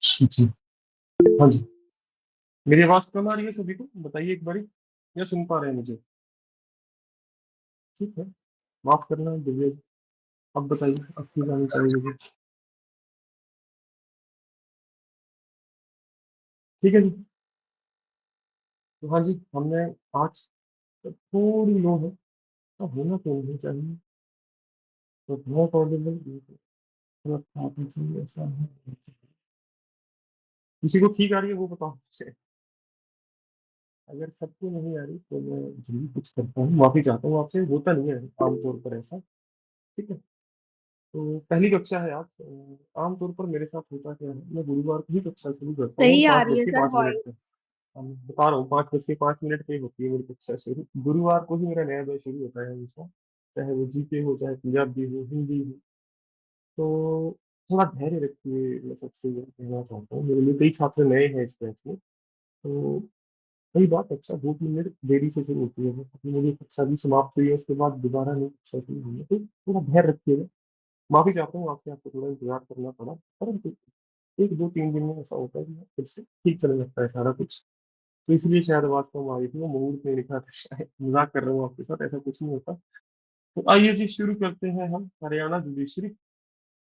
जी। हाँ जी। मेरी आवाज़ कम आ रही है सभी को? बताइए एक बारी, या सुन पा रहे हैं मुझे? ठीक है, माफ़ करना दिव्या जी। अब बताइए, अब की गानी चाहिए मुझे। ठीक है जी। तो हाँ जी, हमने आज थोड़ी लो है, तो होना क्यों नहीं चाहिए? तो नॉट ऑडिबल, मतलब आप मुझे ऐसा है। किसी को ठीक आ रही है वो बताओ मुझे। अगर सबको नहीं आ रही तो मैं जरूर कुछ करता हूँ, माफ़ी चाहता हूँ आपसे, होता नहीं है आमतौर पर ऐसा। ठीक है। तो पहली कक्षा है आज। आमतौर पर मेरे साथ होता क्या है, मैं गुरुवार को ही कक्षा शुरू करता हूँ, और सही आ पाँच रही बज है के सर पाँच मिनट पे। वॉइस। हम बता रहा हूँ, 5:05 पे होती है मेरी कक्षा शुरू। गुरुवार को ही मेरा नया बैच शुरू होता है हमेशा, चाहे वो जीके हो, चाहे पंजाबी हो, हिंदी हो। तो थोड़ा धैर्य रखिए, मैं सबसे ये कहना चाहता हूँ। मेरे लिए कई छात्र नए हैं इस बैच में। तो कई बार कक्षा 2-3 मिनट देरी से शुरू होती है, क्योंकि मेरी कक्षा भी समाप्त हुई है, उसके बाद दोबारा नई कक्षा शुरू हुई है। तो थोड़ा धैर्य रखिएगा। माफी चाहता हूँ आपसे, आपको थोड़ा इंतजार करना पड़ा, परंतु 1-2-3 दिन में ऐसा होता है कि फिर से ठीक चलने लगता है सारा कुछ। तो इसलिए शायद आवाज कम आ रही थी, वो मुहूर्त में लिखा था शायद। मजाक कर रहा हूँ आपके साथ, ऐसा कुछ नहीं होता। तो आइए जी, शुरू करते हैं हम हरियाणा जुडिशरी,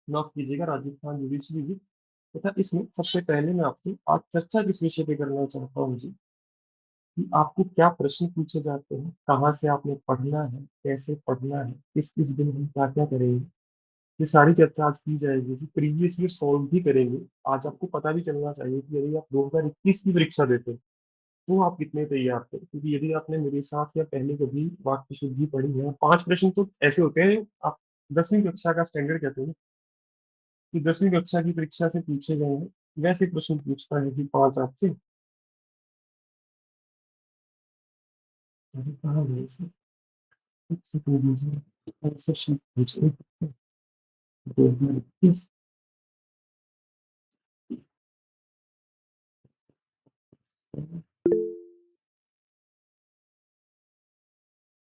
माफ कीजिएगा राजस्थान जुडिशरी जी। तथा इसमें सबसे पहले मैं आपसे आज चर्चा किस विषय पे करना चाहता हूँ जी, कि आपको क्या प्रश्न पूछे जाते हैं, कहाँ से आपने पढ़ना है, कैसे पढ़ना है, किस किस दिन हम क्या क्या करेंगे, ये सारी चर्चा आज की जाएगी जी। प्रीवियस ईयर सॉल्व भी करेंगे। आज आपको पता भी चलना चाहिए कि यदि आप 2021 की परीक्षा देते हैं तो आप कितने तैयार थे, क्योंकि यदि आपने मेरे साथ या पहले कभी वाक्य शुद्धि पढ़ी है, 5 प्रश्न तो ऐसे होते हैं। आप 10वीं कक्षा का स्टैंडर्ड कहते हैं कि 10वीं कक्षा की परीक्षा से पूछे गए हैं, वैसे प्रश्न पूछता है कि 5 आपसे। अरे कहाँ गए से? एक सेकंड दीजिए, कौन सा शीट पूछ रहे हैं? 2021।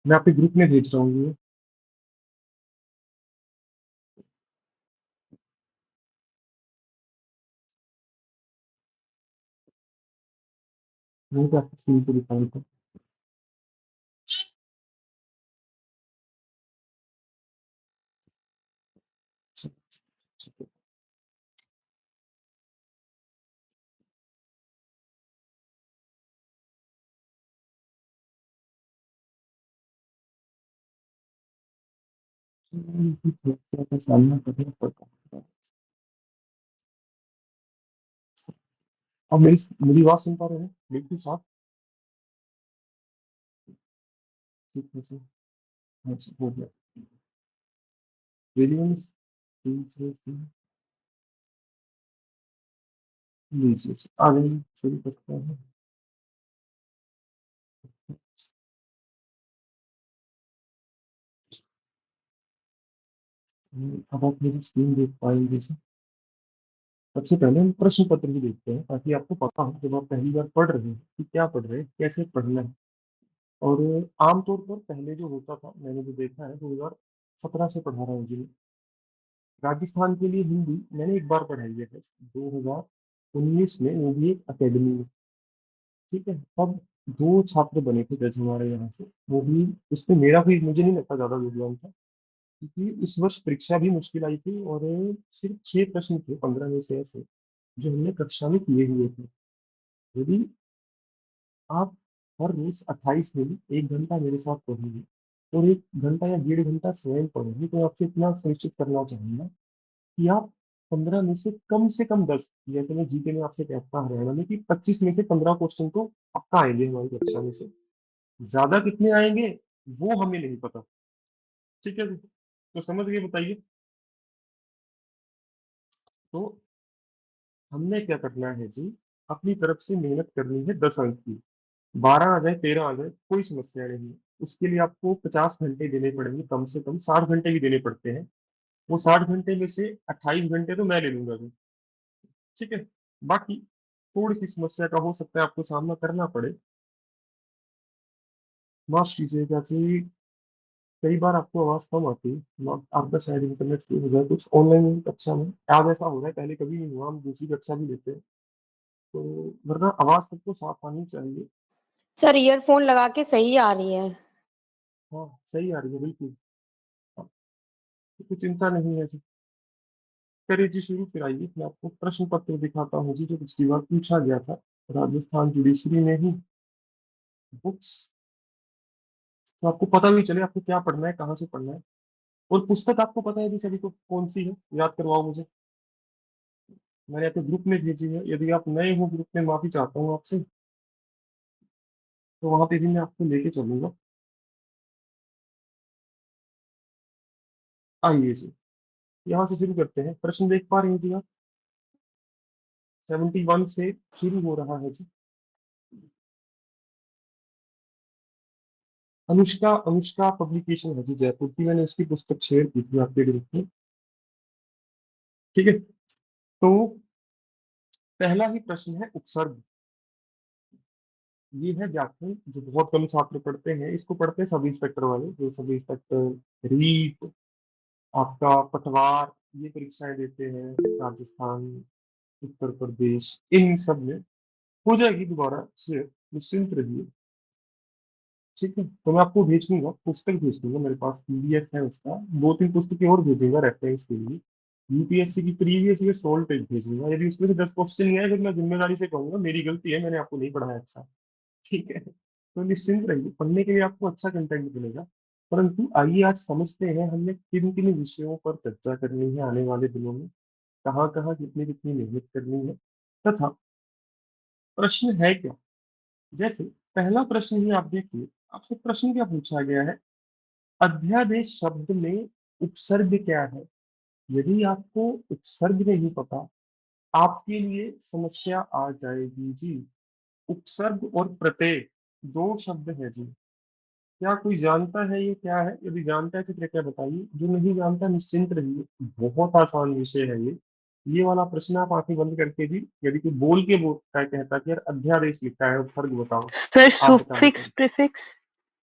मैं आपके ग्रुप में भेज रहा हूँ ये। नहीं तो आपको सीन को दिखाई था। समस्या का सामना करना पड़ता है। अब मेरी बात सुन पा रहे हैं बिल्कुल साफ? ठीक है सर। हाँ जी, हो गया। विलियम्स लीजिए सर, आ गई, शुरू करते हैं। अब आप मेरी स्क्रीन देख पाएंगे सर। सबसे पहले हम प्रश्न पत्र ही देखते हैं, ताकि आपको पता हो जब आप पहली बार पढ़ रहे हैं कि क्या पढ़ रहे हैं, कैसे पढ़ना है। और आमतौर पर पहले जो होता था, मैंने जो देखा है, 2017 से पढ़ा रहा हूँ जी। राजस्थान के लिए हिंदी मैंने एक बार पढ़ाई है, 2019 में, वो भी एक अकेडमी में। ठीक है। तब दो छात्र बने थे जज हमारे यहाँ से, वो भी, उसमें मेरा भी मुझे नहीं लगता ज्यादा योगदान था, क्योंकि इस वर्ष परीक्षा भी मुश्किल आई थी, और सिर्फ 6 प्रश्न थे 15 में से ऐसे, जो हमने कक्षा में किए हुए थे। यदि आप हर रोज 28 मिनट 1 घंटा मेरे साथ पढ़ेंगे, और 1 घंटा या 1.5 घंटा स्वयं पढ़ेंगे, तो आपसे इतना सुनिश्चित करना चाहूंगा कि आप 15 में से कम 10, जैसे मैं जीके में आपसे कहता हरियाणा में कि 25 में से 15 क्वेश्चन तो पक्का आएंगे हमारी कक्षा में से। ज्यादा कितने आएंगे वो हमें नहीं पता। ठीक है जी, तो समझ गए? बताइए। तो हमने क्या करना है जी, अपनी तरफ से मेहनत करनी है 10 अंक की। 12 आ जाए, 13 आ जाए, कोई समस्या नहीं है। उसके लिए आपको 50 घंटे देने पड़ेंगे, कम से कम 60 घंटे भी देने पड़ते हैं। वो 60 घंटे में से 28 घंटे तो मैं ले लूंगा जी। ठीक है। बाकी थोड़ी सी समस्या का हो सकता है आपको सामना करना पड़े, माफ कीजिएगा जी। कई बार आपको आवाज कम आती है, आपका शायद इंटरनेट स्लो हो जाए कुछ ऑनलाइन कक्षा में। आज ऐसा हो रहा है, पहले कभी नहीं हुआ, हम दूसरी कक्षा भी लेते हैं। तो वरना आवाज सबको साफ आनी चाहिए। सर ईयरफोन लगा के सही आ रही है। हाँ सही आ रही है बिल्कुल। हाँ, तो कुछ चिंता नहीं है जी। करिए जी शुरू, फिर आइए मैं आपको प्रश्न पत्र दिखाता हूँ जी, जो पिछली बार पूछा गया था राजस्थान जुडिशरी में ही बुक्स। तो आपको पता भी चले आपको क्या पढ़ना है, कहाँ से पढ़ना है। और पुस्तक आपको पता है जी सभी को कौन सी है, याद करवाओ मुझे। मैंने आपके ग्रुप में भेजी है, यदि आप नए हो ग्रुप में, माफी चाहता हूँ आपसे। तो वहां पे भी मैं आपको लेके चलूंगा। आइए जी, यहाँ से शुरू करते हैं। प्रश्न देख पा रहे हैं जी आप? 71 से शुरू हो रहा है जी। अनुष्का अनुष्का पब्लिकेशन है जी जयपुर की, मैंने उसकी पुस्तक शेयर की थी आपके ग्रुप में। ठीक है। तो पहला ही प्रश्न है उपसर्ग। ये है व्याकरण, जो बहुत कम छात्र पढ़ते हैं। इसको पढ़ते हैं सब इंस्पेक्टर वाले, जो सब इंस्पेक्टर रीट, आपका पटवार, ये परीक्षाएं देते हैं। राजस्थान, उत्तर प्रदेश, इन सब में हो जाएगी दोबारा से, निश्चिंत रहिए। ठीक है। तो मैं आपको भेज दूंगा, पुस्तक भेज दूंगा, मेरे पास पीडीएफ है उसका। दो तीन पुस्तकें और भेजूंगा रेफरेंस के लिए। यूपीएससी की प्रीवियस ईयर सोल्व पेज भेजूंगा। यदि उसमें से 10 क्वेश्चन नहीं आए, फिर मैं जिम्मेदारी से कहूंगा मेरी गलती है, मैंने आपको नहीं पढ़ाया अच्छा। ठीक है। तो निश्चिंत रहिए, पढ़ने के लिए आपको अच्छा कंटेंट मिलेगा। परंतु आइए आज समझते हैं हमें किन किन विषयों पर चर्चा करनी है आने वाले दिनों में, कहाँ कहाँ कितनी कितनी मेहनत करनी है, तथा प्रश्न है क्या। जैसे पहला प्रश्न ही आप देखिए, आपसे प्रश्न क्या पूछा गया है। अध्यादेश शब्द में उपसर्ग क्या है। यदि आपको उपसर्ग नहीं पता, आपके लिए समस्या आ जाएगी जी। उपसर्ग और प्रत्यय दो शब्द है जी। क्या कोई जानता है ये क्या है? यदि जानता है तो कृपया बताइए, जो नहीं जानता निश्चिंत रहिए, बहुत आसान विषय है ये। ये वाला प्रश्न आप आंखें बंद करके भी, यदि कोई बोल के बोलता है, कहता है कि यार अध्यादेश लिखा है, उपसर्ग बताओ, सर आप बता सुफिक्स देते। प्रीफिक्स।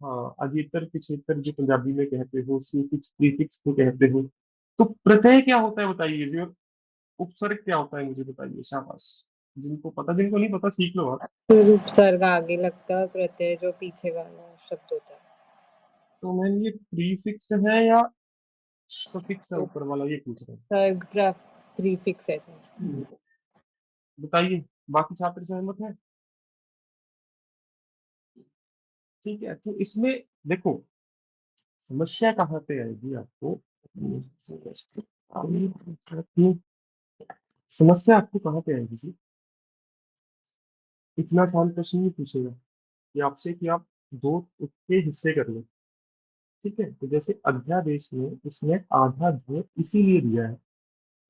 हाँ, अधिकतर पिछेतर जो पंजाबी में कहते हो, सुफिक्स प्रीफिक्स को कहते हो। तो प्रत्यय क्या होता है बताइए जी, और उपसर्ग क्या होता है मुझे बताइए। शाबाश, जिनको पता, जिनको नहीं पता सीख लो आप। फिर उपसर्ग आगे लगता है, प्रत्यय जो पीछे वाला शब्द होता है। तो मैं ये प्रीफिक्स है या सफिक्स है ऊपर वाला, ये पूछ रहा उपसर्ग प्रीफिक्स है सर। हूँ। बताइए, बाकी छात्र सहमत है? ठीक है। तो इसमें देखो, समस्या कहाँ पे आएगी आपको। समस्या आपको कहाँ पे आएगी जी। इतना आसान प्रश्न नहीं पूछेगा कि आपसे कि आप दो उसके हिस्से कर लो। ठीक है। तो जैसे अध्यादेश में इसमें आधा ध्यान इसीलिए दिया है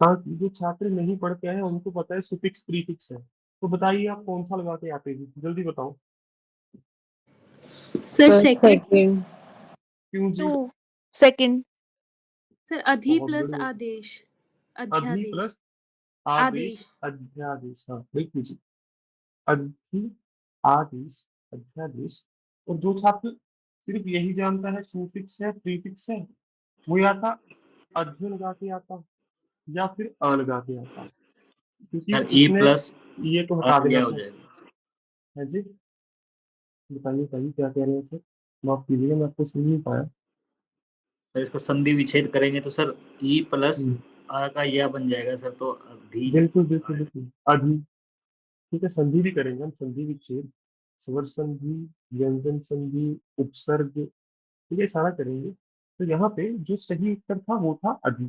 ताकि जो छात्र नहीं पढ़ते हैं उनको पता है सुफिक्स प्रीफिक्स है। तो बताइए आप कौन सा लगा के आते जी, जल्दी बताओ। Sir sir second. सेकंड। क्यों टू जी? सेकंड। सर अधि बहुत प्लस बढ़िया। आदेश। अधि अध्यादेश। प्लस आदेश, आदेश। अध्यादेश, हाँ बिल्कुल जी। अधि, आदेश, अध्यादेश। और जो छात्र सिर्फ यही जानता है सुफिक्स है प्रीफिक्स है, वो या था अध्य लगा के आता, या फिर अ लगा के आता, क्योंकि सर ई उसने प्लस ये तो हटा देना अज्ञा हो था। जाएगा। है जी। बताइए बताइए क्या कह रहे थे, माफ कीजिएगा मैं आपको सुन नहीं पाया। सर इसको संधि विच्छेद करेंगे तो सर ई प्लस हम्म, आ का यह बन जाएगा सर, तो अधि बिल्कुल बिल्कुल आएगा। बिल्कुल। अधि। ठीक है, संधि भी करेंगे हम, संधि विच्छेद, स्वर संधि, व्यंजन संधि, उपसर्ग, ठीक है सारा करेंगे। तो यहाँ पे जो सही उत्तर था वो था अधि।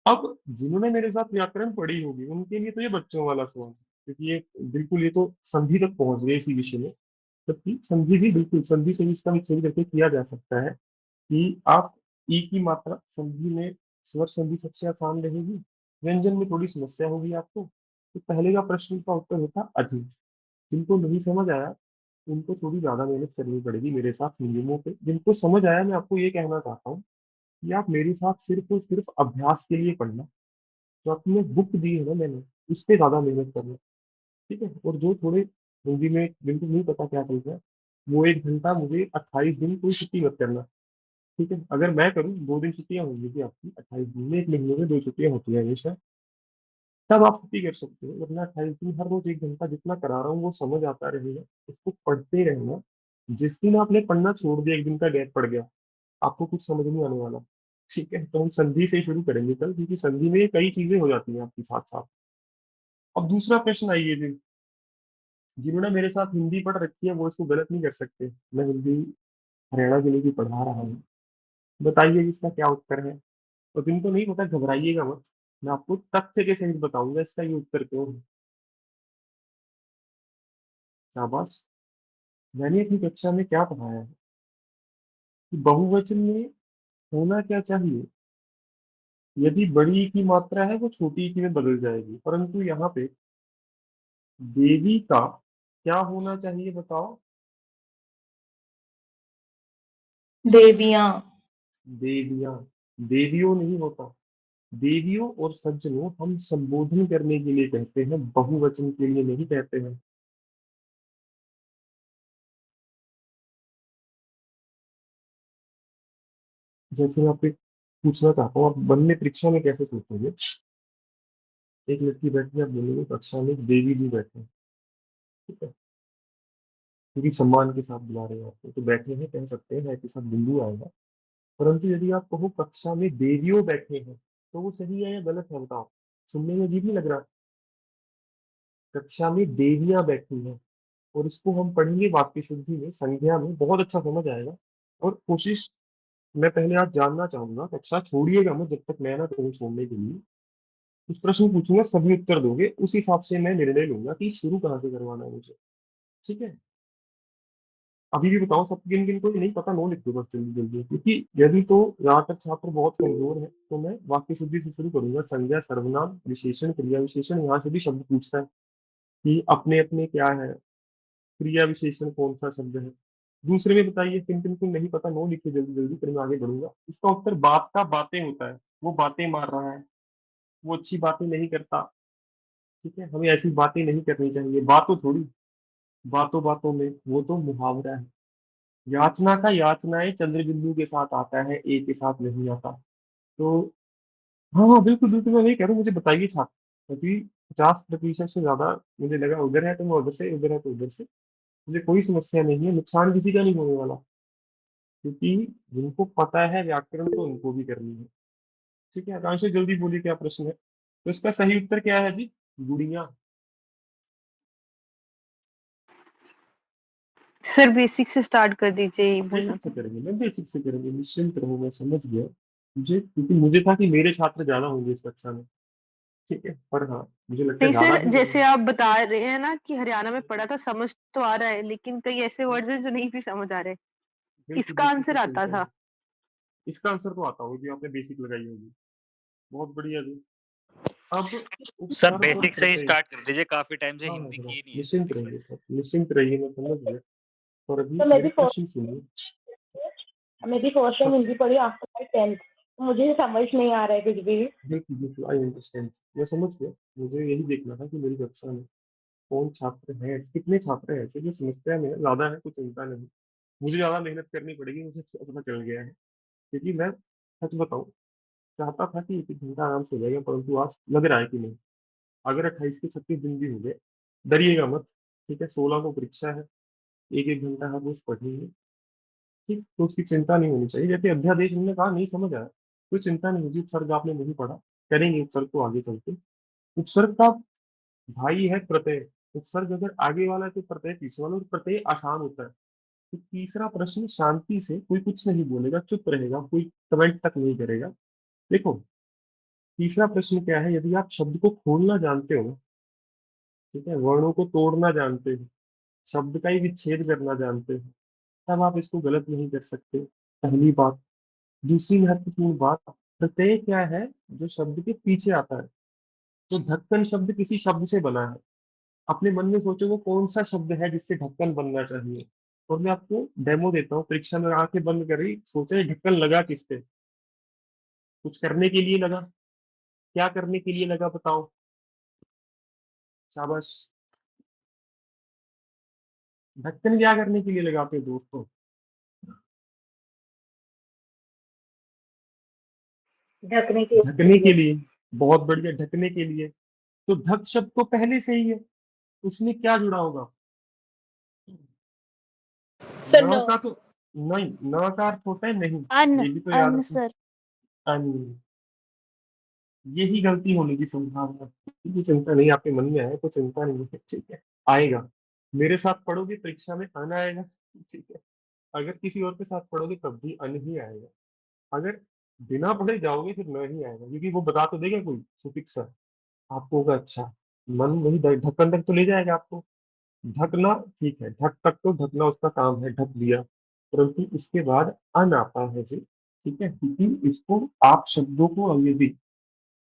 अब जिन्होंने मेरे साथ व्याकरण पढ़ी होगी उनके लिए तो ये बच्चों वाला सवाल है, क्योंकि ये बिल्कुल, ये तो संधि तक पहुंच गए इसी विषय में। जबकि संधि भी बिल्कुल, संधि से भी इसका विच्छेद करके किया जा सकता है कि आप ई की मात्रा संधि में, स्वर संधि सबसे आसान रहेगी, व्यंजन में थोड़ी समस्या होगी आपको। तो पहले का प्रश्न का उत्तर होता अधि। जिनको नहीं समझ आया उनको थोड़ी ज्यादा मेहनत करनी पड़ेगी मेरे साथ नियमों पे। जिनको समझ आया, मैं आपको ये कहना चाहता हूँ कि आप मेरे साथ सिर्फ और सिर्फ अभ्यास के लिए पढ़ना। जो आपने बुक दी है ना मैंने, उस पे ज्यादा मेहनत करना। ठीक है। और जो थोड़े हिंदी में जिनको नहीं पता क्या चल रहा है, वो 1 घंटा मुझे 28 दिन कोई छुट्टी मत करना। ठीक है? अगर मैं करूँ 2 दिन छुट्टियाँ होंगी थी आपकी, 28 दिन में, 1 महीने में 2 छुट्टियाँ होती है हमेशा, तब आप छुट्टी कर सकते हो। वरना 28 दिन हर रोज 1 घंटा जितना करा रहा हूँ वो समझ आता रहेगा, उसको पढ़ते रहना। जिस दिन आपने पढ़ना छोड़ दिया, 1 दिन का गैप पड़ गया, आपको कुछ समझ नहीं आने वाला। ठीक है? तो हम संधि से ही शुरू करेंगे कल, क्योंकि संधि में कई चीजें हो जाती हैं आपकी साथ साथ। अब दूसरा प्रश्न आइए जी, जिन्होंने मेरे साथ हिंदी पढ़ रखी है वो इसको गलत नहीं कर सकते। मैं हिंदी हरियाणा जिले की पढ़ा रहा हूँ। बताइए इसका क्या उत्तर है। और जिनको नहीं पता घबराइएगा मत, मैं आपको तथ्य के सहित बताऊंगा इसका ये उत्तर क्यों है। शाबाश। मैंने अपनी कक्षा में क्या पढ़ाया है कि बहुवचन में होना क्या चाहिए, यदि बड़ी की मात्रा है वो छोटी की में बदल जाएगी, परंतु यहाँ पे देवी का क्या होना चाहिए बताओ। देवियां। देवियां। देवियों नहीं होता। देवियों और सज्जनों हम संबोधन करने के लिए कहते हैं, बहुवचन के लिए नहीं कहते हैं। जैसे मैं आपसे पूछना चाहता हूँ, आप वन में परीक्षा में कैसे सोचोगे। एक लड़की बैठी है, आप बोलोगे कक्षा में एक देवी जी बैठे हैं, ठीक है, क्योंकि सम्मान के साथ बुला रहे हैं आपको, तो बैठे हैं कह सकते हैं, है के साथ बिंदु आएगा। परंतु यदि आप कहो कक्षा में देवियों बैठे हैं, तो वो सही है या गलत है बताओ। सुनने में अजीब नहीं लग रहा। कक्षा में देवियां बैठी हैं, और इसको हम पढ़ेंगे वाक्य शुद्धि में, संज्ञा में, बहुत अच्छा समझ आएगा। और कोशिश, मैं पहले आज जानना चाहूंगा, कक्षा छोड़िएगा मत जब तक मैं ना कहूँ छोड़ने के लिए। कुछ प्रश्न पूछूंगा, सभी उत्तर दोगे, उस हिसाब से मैं निर्णय लूंगा कि शुरू कहाँ से करवाना है मुझे। ठीक है? अभी भी बताओ, सब किन किन को ये नहीं पता नो लिख दो बस जल्दी जल्दी, क्योंकि यदि तो यहाँ तक छात्र बहुत कमजोर है तो मैं वाक्य शुद्धि से शुरू करूंगा। संज्ञा, सर्वनाम, विशेषण, क्रिया विशेषण, यहाँ से भी शब्द पूछता है कि अपने अपने क्या है, क्रिया विशेषण कौन सा शब्द है। दूसरे में बताइए किन किन को नहीं पता, नो लिखिए जल्दी जल्दी, फिर मैं आगे बढ़ूंगा। इसका उत्तर बात का बातें होता है। वो बातें मार रहा है, वो अच्छी बातें नहीं करता। ठीक है? हमें ऐसी बातें नहीं करनी चाहिए, बातों थोड़ी, बातों बातों में, वो तो मुहावरा है। याचना का याचनाएं चंद्र बिंदु के साथ आता है, ए के साथ नहीं आता। तो हाँ हाँ, बिल्कुल बिल्कुल, मैं नहीं कह रहा हूँ, मुझे बताइए छात्र, क्योंकि 50% से ज्यादा मुझे लगा उधर है तो मैं उधर से, उधर है तो उधर से। मुझे कोई समस्या नहीं है, नुकसान किसी का नहीं होने वाला, क्योंकि जिनको पता है व्याकरण तो उनको भी करनी है। ठीक है? आकांक्षा जल्दी बोलिए क्या प्रश्न है। तो इसका सही उत्तर क्या है जी? गुड़िया। सर बेसिक से स्टार्ट कर दीजिए, यही बोलना बेसिक से था। करेंगे, मैं बेसिक से करेंगे, निश्चिंत रहो, मैं समझ गया। मुझे, क्योंकि मुझे था कि मेरे छात्र ज्यादा होंगे इस कक्षा में। ठीक है, पर हाँ, मुझे लगता है नहीं ज्यादा सर, भी जैसे रहेंगे। आप बता रहे हैं ना कि हरियाणा में पढ़ा था, समझ तो आ रहा है, लेकिन कई ऐसे वर्ड्स हैं जो नहीं भी समझ आ रहे। बिल्कुल इसका बिल्कुल, आंसर कोई आता चिंता था। नहीं। इसका आंसर तो आता होगा जी, आपने बेसिक लगाई होगी। बहुत बढ़िया जी। अब सर उपसर्ग और बेसिक से ही प्रत्यय। स्टार्ट कर दीजिए, काफी टाइम से हाँ हाँ हिंदी हाँ, की नहीं है निश्चिंत मैंने रहिए क्लास। सर, निश्चिंत रहिए, मैं समझ गया। और अभी तो मैं मेरे भी प्रश्न सुनिए। फर्स्ट टाइम सब, हिंदी पढ़ी आफ्टर माय 10th, तो मुझे समझ नहीं आ रहा है कुछ भी। बिल्कुल बिल्कुल, आई अंडरस्टैंड, मैं समझ गया। मुझे यही देखना था कि मेरी कक्षा में कौन छात्र है, कितने छात्र हैं ऐसे जो समस्या में है। ज्यादा है कुछ चिंता नहीं, मुझे ज्यादा मेहनत करनी पड़ेगी, मुझे पता चल गया है। क्योंकि मैं सच बताऊं, चाहता था कि 1 घंटा आराम से हो जाएगा, परंतु आज लग रहा है कि नहीं। अगर 28 के 36 दिन भी हो गए, डरिएगा मत। ठीक है? 16 को परीक्षा है, एक एक घंटा हर रोज पढ़ेंगे। ठीक, तो उसकी चिंता नहीं होनी चाहिए। जैसे अध्यादेश हमने कहा नहीं समझ आया, कोई चिंता नहीं होगी। उपसर्ग आपने नहीं पढ़ा, करेंगे उपसर्ग को आगे चलते। उपसर्ग का भाई है प्रत्यय। उपसर्ग अगर आगे वाला है तो प्रत्यय पीछे वाला, और प्रत्यय आसान होता है। तो तीसरा प्रश्न शांति से, कोई कुछ नहीं बोलेगा, चुप रहेगा, कोई कमेंट तक नहीं करेगा। देखो, तीसरा प्रश्न क्या है, यदि आप शब्द को खोलना जानते हो, ठीक है, वर्णों को तोड़ना जानते हो, शब्द का ही विच्छेद करना जानते हो, तब आप इसको गलत नहीं कर सकते। पहली बात। दूसरी महत्वपूर्ण बात, प्रत्यय क्या है, जो शब्द के पीछे आता है। तो ढक्कन शब्द किसी शब्द से बना है। अपने मन में सोचो वो कौन सा शब्द है जिससे ढक्कन बनना चाहिए। और मैं आपको डेमो देता हूँ, परीक्षा में आंखें बंद करी, सोचा ये ढक्कन लगा किस पे। कुछ करने के लिए लगा। क्या करने के लिए लगा बताओ। शाबाश। ढक्कन क्या करने के लिए लगाते हो दोस्तों। ढकने के ढकने के लिए। लिए। बहुत बढ़िया, ढकने के लिए। तो ढक शब्द तो पहले से ही है, उसमें क्या जुड़ा होगा? सर न नो। का तो नहीं, न का अर्थ होता है नहीं, अन ये भी तो याद अन रखो। सर। अन, यही गलती होने की संभावना है। ये चिंता नहीं, आपके मन में आया तो चिंता नहीं है, ठीक है, आएगा। मेरे साथ पढ़ोगे परीक्षा में अन आएगा, ठीक है। अगर किसी और के साथ पढ़ोगे तब भी अन ही आएगा। अगर बिना पढ़े जाओगे फिर न ही आएगा, क्योंकि वो बता तो देगा कोई सुफिक्स है, आपको होगा अच्छा, मन वही ढक्कन तक तो ले जाएगा आपको। ढकना ठीक है, ढक तक तो ढकना उसका काम है, ढक दिया, परंतु उसके बाद अन आता है जी, ठीक है, क्योंकि इसको आप शब्दों को यदि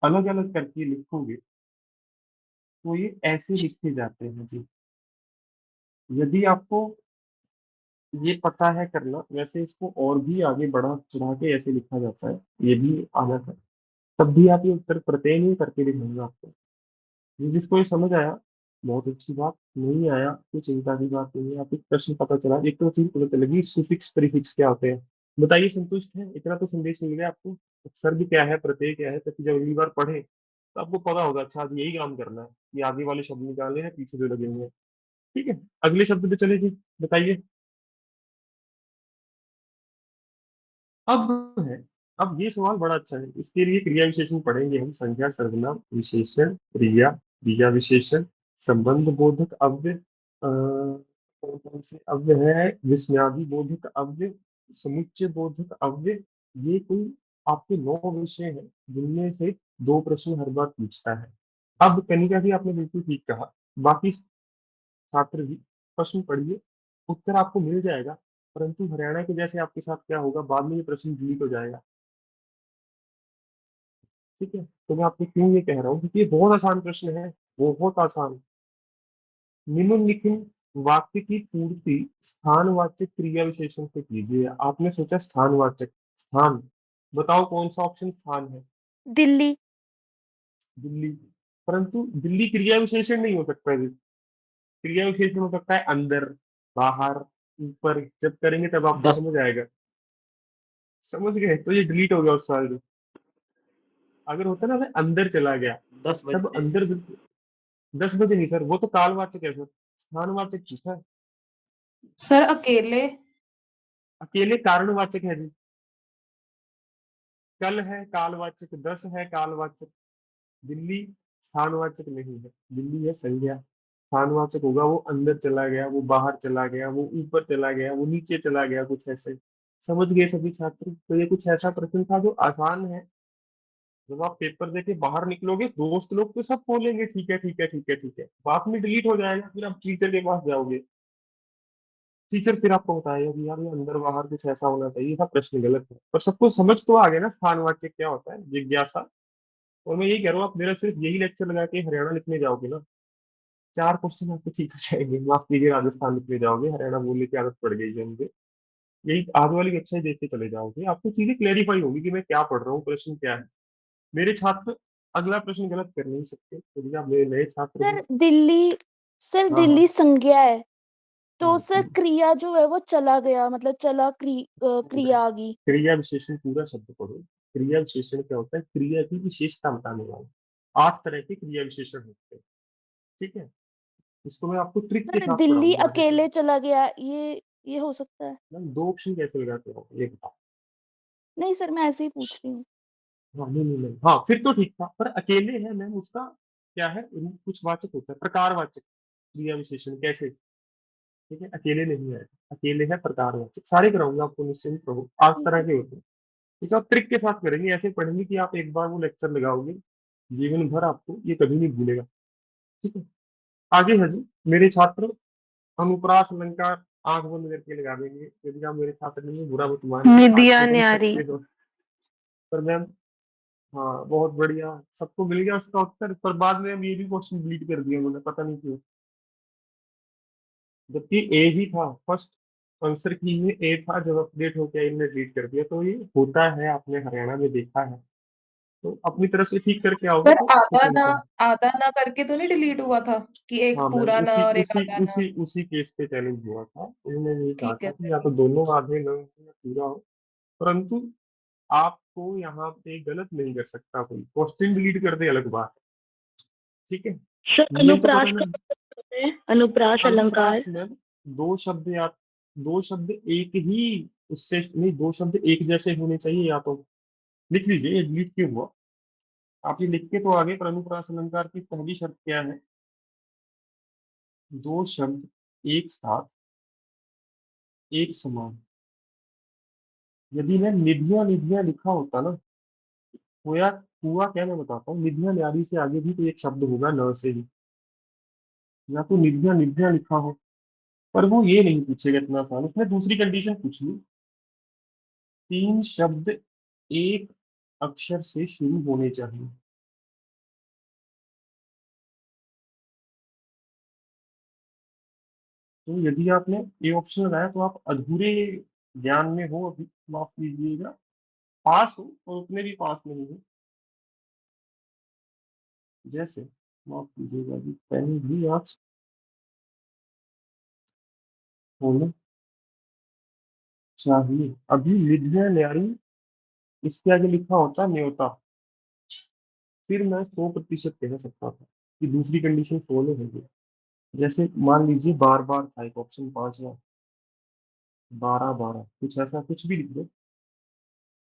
अलग अलग करके लिखोगे तो ये ऐसे लिखे जाते हैं जी। यदि आपको ये पता है करना, वैसे इसको और भी आगे बढ़ा चढ़ा के ऐसे लिखा जाता है, ये भी आना था, तब भी आप ये उत्तर प्रत्यय नहीं करके लिखेंगे आपको। जिसको ये समझ आया, बहुत अच्छी बात, नहीं आया कोई चिंता की बात नहीं है, आपको प्रश्न पता चला, एक तो चीज पता चलेगी सुफिक्स प्रीफिक्स क्या होते हैं। बताइए, संतुष्ट है? इतना तो संदेश मिल गया आपको, उपसर्ग क्या है, प्रत्यय क्या है, ताकि जब अगली बार पढ़े तो आपको पता होगा, अच्छा आज यही काम करना है, ये आगे वाले शब्द निकालने हैं, पीछे जो लगे हुए हैं। ठीक है, अगले शब्द पे चले जी, बताइए। अब है, अब ये सवाल बड़ा अच्छा है, इसके लिए क्रिया विशेषण पढ़ेंगे हम, संज्ञा सर्वनाम विशेषण क्रिया, क्रिया विशेषण, संबंध बोधक अव्यय, कौन कौन से अव्यय है, विस्मयादि बोधक अव्यय, समुच्चय बोधक अव्यय। ये कोई आपके 9 विषय हैं, जिनमें से 2 प्रश्न हर बार पूछता है। अब कनिका जी, आपने बिल्कुल ठीक कहा, बाकी छात्र भी प्रश्न पढ़िए, उत्तर आपको मिल जाएगा, परंतु हरियाणा के जैसे आपके साथ क्या होगा, बाद में ये प्रश्न डिलीट हो जाएगा। ठीक है, तो मैं आपको क्यों ये कह रहा हूँ, क्योंकि ये बहुत आसान प्रश्न है, बहुत आसान। निम्नलिखित वाक्य की पूर्ति स्थानवाचक क्रिया विशेषण से कीजिए। आपने सोचा स्थानवाचक, स्थान, बताओ कौन सा ऑप्शन स्थान है? दिल्ली। दिल्ली, परंतु दिल्ली क्रिया विशेषण नहीं हो सकता है। क्रिया विशेषण हो सकता है अंदर, बाहर, ऊपर, जब करेंगे तब आपको 10 समझ आएगा। समझ गए, तो ये डिलीट हो गया उस सवाल में। अगर होता ना, मैं अंदर चला गया, 10 तब बजे। अंदर बिल्कुल। 10 बजे नहीं सर, वो तो कालवाचक है सर, स्थानवाचक पूछा है। सर अकेले। अकेले कारणवाचक है जी, कल है कालवाचक, 10 है कालवाचक। दिल्ली स्थानवाचक नहीं है, दिल्ली है संज्ञा। स्थानवाचक होगा वो अंदर चला गया, वो बाहर चला गया, वो ऊपर चला गया, वो नीचे चला गया, कुछ ऐसे। समझ गए सभी छात्र? तो ये कुछ ऐसा प्रश्न था जो आसान है। जब आप पेपर देके बाहर निकलोगे, दोस्त लोग तो सब बोलेंगे ठीक है ठीक है ठीक है ठीक है, बाद में डिलीट हो जाएगा, फिर आप टीचर के पास जाओगे, टीचर फिर आपको बताएगा कि यार ये अंदर बाहर कुछ ऐसा होना चाहिए था, प्रश्न गलत है। पर सबको समझ तो आ गया ना स्थानवाच्य क्या होता है, जिज्ञासा। और मैं यही कह रहा हूँ, आप मेरा सिर्फ यही लेक्चर लगा के हरियाणा लिखने जाओगे ना, 4 क्वेश्चन आपके ठीक हो जाएंगे, माफ कीजिए, राजस्थान लिखने जाओगे, हरियाणा बोलने की आदत पड़ गई है मुझे। यही आज वाली कक्षा ही देख के चले जाओगे, आपको चीजें क्लेरिफाई होगी कि मैं क्या पढ़ रहा हूँ, प्रश्न क्या है। मेरे छात्र अगला प्रश्न गलत कर नहीं सकते, यदि आप मेरे नए छात्र सर हैं। दिल्ली, सर हाँ हाँ। दिल्ली संज्ञा है, तो सर हम्म। क्रिया जो है वो चला गया, मतलब चला बहुत बढ़िया। क्रिया आ गई। क्रिया विशेषण पूरा शब्द पढ़ो। क्रिया विशेषण क्या होता है? क्रिया की विशेषता बताने वाला। 8 तरह के क्रिया विशेषण होते हैं, ठीक है। इसको मैं आपको ट्रिक के सर साथ दिल्ली पढ़ाऊंगा आगे चल। अकेले चला गया, ये हो सकता है? मैम 2 ऑप्शन कैसे लगाते हो, ये बताओ। नहीं सर, मैं ऐसे ही पूछ रही हूँ। हाँ नहीं नहीं नहीं, हाँ फिर तो ठीक था, पर अकेले है मैम, उसका क्या है, कुछ वाचक होता है, प्रकारवाचक क्रिया विशेषण कैसे, ठीक है, अकेले नहीं है, अकेले है प्रकारवाचक, सारे कराऊंगा आपको, निश्चिंत रहो, 8 तरह ठीक है। के होते हैं। ठीक है, आप ट्रिक के साथ करेंगे, ऐसे पढ़ेंगे कि आप एक बार वो लेक्चर लगाओगे, जीवन भर आपको ये कभी नहीं भूलेगा। ठीक है, आगे है जी, मेरे छात्र अनुप्रास अलंकार आंख बंद करके लगा देंगे, यदि आप मेरे छात्र नहीं है, बुरा मत मानिए, आज निदिया तो बन न्यारी। सकते हो। पर मैम, हाँ बहुत बढ़िया, सबको मिल गया उसका उत्तर, पर बाद में अब ये भी क्वेश्चन डिलीट कर दिया उन्होंने, पता नहीं क्यों, जबकि ए ही था फर्स्ट आंसर की में, ए था, जब अपडेट हो गया इनने डिलीट कर दिया, तो ये होता है, आपने हरियाणा में देखा है, तो अपनी तरफ से ठीक करके आओगे सर तो ठीक होता है। आधा ना करके तो नहीं डिलीट हुआ था कि एक हाँ मैम, पूरा ना उसी और एक उसी आधा ना? उसी उसी केस पे चैलेंज हुआ था, उन्होंने यही कहा ठीक था है कि सर, या तो ठीक। दोनों आधे ना हो या पूरा हो, परंतु आपको यहाँ पे गलत नहीं कर सकता कोई, क्वेश्चन डिलीट कर दे अलग बात। ठीक है, सर नहीं तो पता अनुप्रास ना। का मतलब होता है अनुप्रास अनुप्रास अलंकार। में दो शब्द या दो शब्द एक ही, उससे नहीं, दो शब्द एक जैसे होने चाहिए, या तो लिख लीजिए, ये डिलीट क्यों हुआ। आप ये लिख के तो आगे, पर अनुप्रास अलंकार की पहली शर्त क्या है? दो शब्द एक साथ एक समान। यदि मैं निधिया निधिया लिखा होता ना, हुआ हुआ क्या, मैं बताता हूँ। निधिया न्यारी से आगे भी तो एक शब्द होगा न से ही, या तो निधिया निधिया लिखा हो। पर वो ये नहीं पूछेगा इतना आसान, उसने दूसरी कंडीशन पूछ ली, तीन शब्द एक अक्षर से शुरू होने चाहिए। तो यदि आपने ये ऑप्शन लगाया तो आप अधूरे ज्ञान में हो अभी, माफ कीजिएगा। पास हो और उतने भी पास नहीं हो। जैसे, माफ कीजिएगा जी, कहीं भी आप होना चाहिए। अभी विद्या न्यारी, इसके आगे लिखा होता न्योता, फिर मैं 100% कह सकता था कि दूसरी कंडीशन फॉलो होगी। जैसे मान लीजिए बार बार था एक ऑप्शन, 5 या 12 12, कुछ ऐसा कुछ भी लिख दो।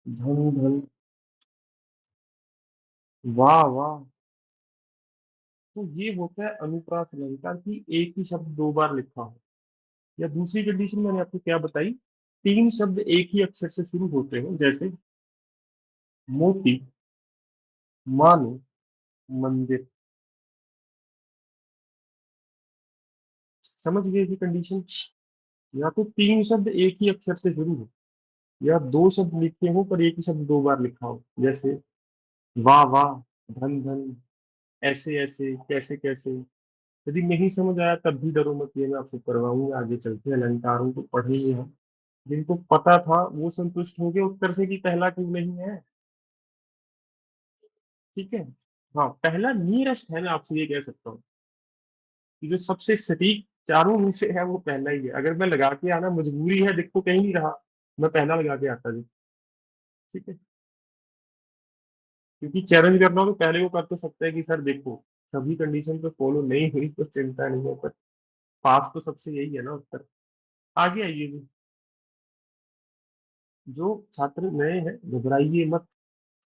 धन धन, वाह वाह। तो ये होता है अनुप्रास अलंकार की एक ही शब्द दो बार लिखा हो। या दूसरी कंडीशन मैंने आपको क्या बताई, तीन शब्द एक ही अक्षर से शुरू होते हो, जैसे मोती, मानो, मंदिर। समझ गए जी कंडीशन? या तो तीन शब्द एक ही अक्षर से शुरू हो, या दो शब्द लिखे हो पर एक ही शब्द दो बार लिखा हो, जैसे वाह वाह, धन धन, ऐसे ऐसे, कैसे कैसे। यदि नहीं समझ आया तब भी डरो मत, ये मैं आपको करवाऊंगा आगे चलते, अलंकारों को पढ़ेंगे हम। जिनको पता था वो संतुष्ट हो गए उत्तर से कि पहला क्यों नहीं है। ठीक है, हाँ, पहला नियरेस्ट है, मैं आपसे ये कह सकता हूँ कि जो सबसे सटीक चारों में से है वो पहला ही है। अगर मैं लगा के आना मजबूरी है, देखो कहीं नहीं रहा, मैं पहला लगा के आता जी। ठीक है, क्योंकि चैलेंज करना हो तो पहले वो कर तो सकता है कि सर देखो, सभी कंडीशन तो फॉलो नहीं हुई तो चिंता नहीं है, पर पास तो सबसे यही है ना उत्तर। आगे आइए जी। जो छात्र नए हैं घबराइए मत,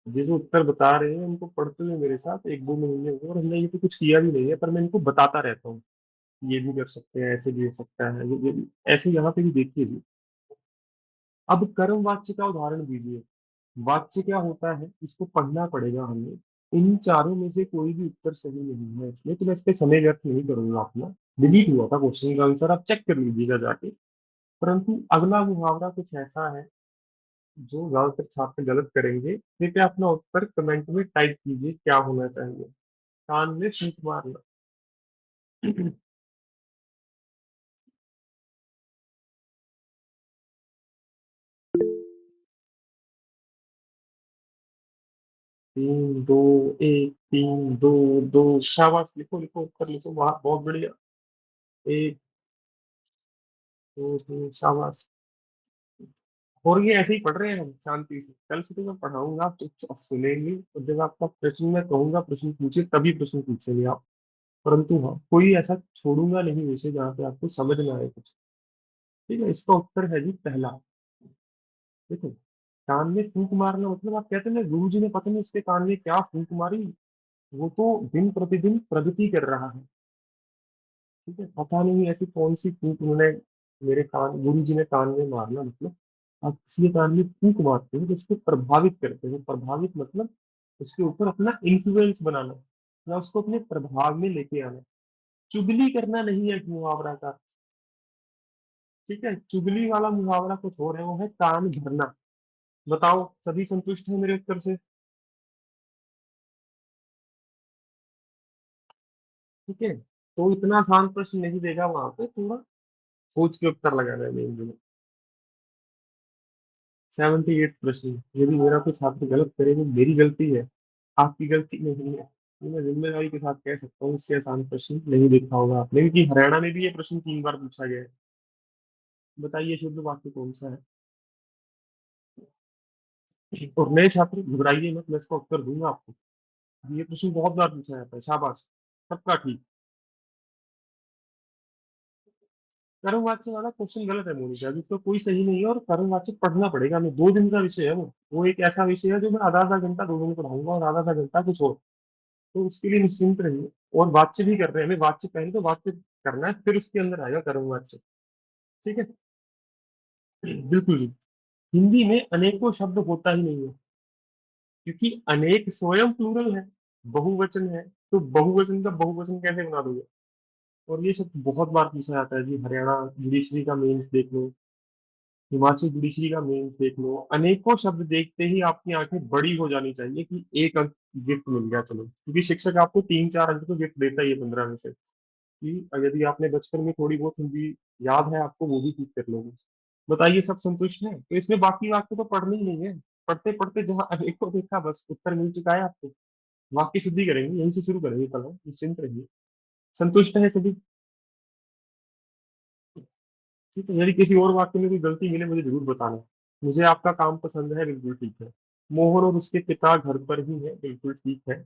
ये जो उत्तर बता रहे हैं उनको पढ़ते हुए मेरे साथ एक दो महीने हुए, और हमने ये तो कुछ किया भी नहीं है, पर मैं इनको बताता रहता हूँ ये भी कर सकते हैं, ऐसे भी हो सकता है, ऐसे यहाँ पे भी देखिए जी। अब कर्म वाच्य का उदाहरण दीजिए। वाच्य क्या होता है, इसको पढ़ना पड़ेगा हमें। इन चारों में से कोई भी उत्तर सही नहीं है, इसलिए तो मैं इस पे समय व्यर्थ नहीं करूंगा अपना। डिलीट हुआ था क्वेश्चन का आंसर, आप चेक कर लीजिएगा जाके। परंतु अगला मुहावरा कुछ ऐसा है जो ज्यादातर छात्र गलत करेंगे। कृपया अपना उत्तर कमेंट में टाइप कीजिए, क्या होना चाहिए। कान में फूंक मारना। 3 2 1, 3 2 2, शाबाश, लिखो लिखो उत्तर लिखो, वाह बहुत बढ़िया। 1 2 2, शाबाश। और ये ऐसे ही पढ़ रहे हैं हम शांति से, कल से तो मैं पढ़ाऊंगा, आप चुपचाप सुनेंगे, और जब आपका प्रश्न मैं कहूंगा प्रश्न पूछिए तभी प्रश्न पूछेंगे आप। परंतु हाँ, कोई ऐसा छोड़ूंगा नहीं विषय जहाँ पे आपको समझ में आए कुछ। ठीक है, इसका उत्तर है जी पहला। देखो, कान में फूंक मारना मतलब आप कहते हैं ना, गुरु जी ने पता नहीं उसके कान में क्या फूंक मारी, वो तो दिन प्रतिदिन प्रगति कर रहा है। ठीक है, पता नहीं ऐसी कौन सी फूंक उन्होंने, मेरे कान, गुरु जी ने कान में मारना मतलब, आप किसी के कान में फूंक मारते हो तो उसको प्रभावित करते हो। प्रभावित मतलब उसके ऊपर अपना इन्फ्लुएंस बनाना, या उसको अपने प्रभाव में लेके आना। चुगली करना नहीं है इस मुहावरा का। ठीक है, चुगली वाला मुहावरा कुछ और है, वो है कान भरना। बताओ, सभी संतुष्ट है मेरे उत्तर से? ठीक है, तो इतना आसान प्रश्न नहीं देगा वहां पे, थोड़ा सोच के उत्तर लगाना है मेन। 78 प्रश्न, यदि मेरा कोई छात्र गलत करे वो मेरी गलती है, आपकी गलती नहीं है। ये मैं जिम्मेदारी के साथ कह सकता हूँ, इससे आसान प्रश्न नहीं देखा होगा आपने, क्योंकि हरियाणा में भी ये प्रश्न 3 बार पूछा गया है। बताइए शुद्ध वाक्य कौन सा है? और नए छात्र घबराइए मत, मैं इसका उत्तर दूंगा आपको। ये प्रश्न बहुत बार पूछा जाता है, शाबाश, सबका ठीक। कर्मवाच्य वाला क्वेश्चन गलत है मोनिका जी, तो कोई सही नहीं है, और कर्मवाच्य पढ़ना पड़ेगा हमें, 2 दिन का विषय है वो एक ऐसा विषय है जो मैं आधा आधा घंटा 2 दिन पढ़ाऊंगा, और आधा आधा घंटा कुछ और। तो उसके लिए निश्चिंत रहिए। और वाच्य भी कर रहे हैं हमें, वाच्य पहले तो वाच्य करना है, फिर उसके अंदर आएगा कर्मवाच्य। ठीक है, बिल्कुल जी। हिंदी में अनेकों शब्द होता ही नहीं है, क्योंकि अनेक स्वयं प्लूरल है, बहुवचन है, तो बहुवचन का बहुवचन कैसे बना दोगे। और ये सब बहुत बार पूछा जाता है जी, हरियाणा जुडिशरी का मेंस देख लो, हिमाचल जुडिशरी का मेंस देख लो, अनेकों शब्द देखते ही आपकी आंखें बड़ी हो जानी चाहिए कि 1 अंक गिफ्ट मिल गया चलो, क्योंकि शिक्षक आपको 3-4 अंक तो गिफ्ट देता ही है 15 में से, कि यदि आपने बचपन में थोड़ी बहुत हिंदी याद है आपको, वो भी ठीक कर लोगे। बताइए, सब संतुष्ट हैं? तो इसमें बाकी वाक्य तो पढ़ने ही नहीं है, पढ़ते पढ़ते जहां अनेकों देखा बस उत्तर मिल चुका है आपको। वाक्य शुद्धि करेंगे, यहीं से शुरू करेंगे कल हम, निश्चिंत रहिए। संतुष्ट है सभी? ठीक है, यदि किसी और वाक्य में कोई गलती मिले मुझे जरूर बताना। मुझे आपका काम पसंद है, बिल्कुल ठीक है। मोहन और उसके पिता घर पर ही है, बिल्कुल ठीक है।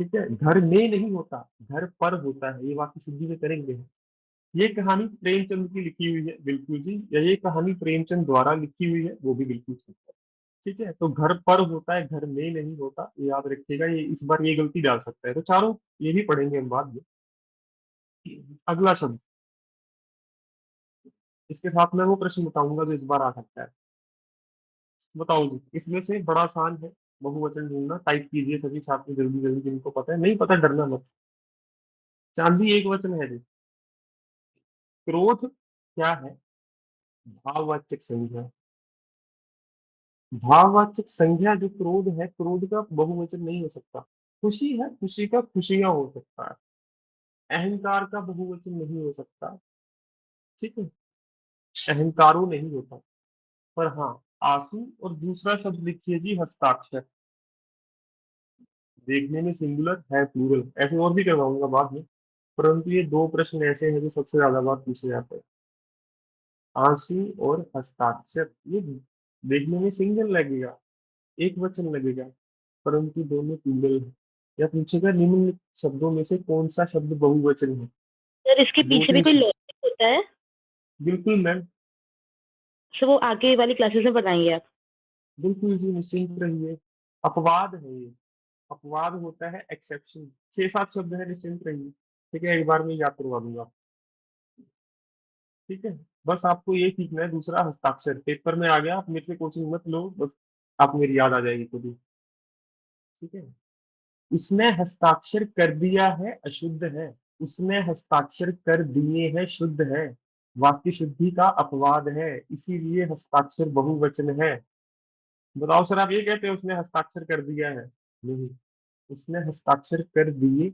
ठीक है, घर में नहीं होता, घर पर होता है, ये वाक्य शुद्धि में करेंगे। ये कहानी प्रेमचंद की लिखी हुई है, बिल्कुल जी, या ये कहानी प्रेमचंद द्वारा लिखी हुई है, वो भी बिल्कुल ठीक है। ठीक है, तो घर पर होता है, घर में नहीं होता, ये याद रखिएगा, ये इस बार ये गलती डाल सकता है, तो चारों ये भी पढ़ेंगे हम बाद में। अगला शब्द, इसके साथ मैं वो प्रश्न बताऊंगा जो इस बार आ सकता है। बताओ जी, इसमें से बड़ा आसान है, बहुवचन ढूंढना, टाइप कीजिए सभी छात्र जल्दी जल्दी, जिनको पता है, नहीं पता डरना मत। चांदी एक वचन है जी। क्रोध क्या है? भाववाचक संज्ञा। भाववाचक संज्ञा जो क्रोध है, क्रोध का बहुवचन नहीं हो सकता। खुशी है, खुशी का खुशियां हो सकता है। अहंकार का बहुवचन नहीं हो सकता। ठीक है, अहंकारो नहीं होता। पर हाँ, आंसू, और दूसरा शब्द लिखिए जी, हस्ताक्षर। देखने में सिंगुलर है प्लूरल, ऐसे और भी करवाऊंगा बाद में, परंतु ये 2 प्रश्न ऐसे हैं जो सबसे ज्यादा बार पूछे जाते हैं। आंसू और हस्ताक्षर, ये देखने में सिंगल लगेगा, एक वचन लगेगा, परंतु दोनों प्लूरल है। या पूछेगा निम्न शब्दों में से कौन सा शब्द बहुवचन है। सर इसके दो पीछे भी तीन कोई शब्द लॉजिक होता है? बिल्कुल मैम, सर वो आगे वाली क्लासेस में बताएंगे आप। बिल्कुल जी, निश्चिंत रहिए। अपवाद है ये, अपवाद होता है एक्सेप्शन। 6-7 शब्द है, निश्चिंत रहिए। ठीक है, एक बार में याद करवा दूंगा। ठीक है, बस आपको ये सीखना है, दूसरा हस्ताक्षर पेपर में आ गया, आप मेरे से कोचिंग मत लो, बस आप मेरी याद आ जाएगी खुद ही। ठीक है, उसने हस्ताक्षर कर दिया है अशुद्ध है, उसने हस्ताक्षर कर दिए है शुद्ध है, वाक्य शुद्धि का अपवाद है, इसीलिए हस्ताक्षर बहुवचन है। बताओ सर, आप ये कहते हैं उसने हस्ताक्षर कर दिया है? नहीं, उसने हस्ताक्षर कर दिए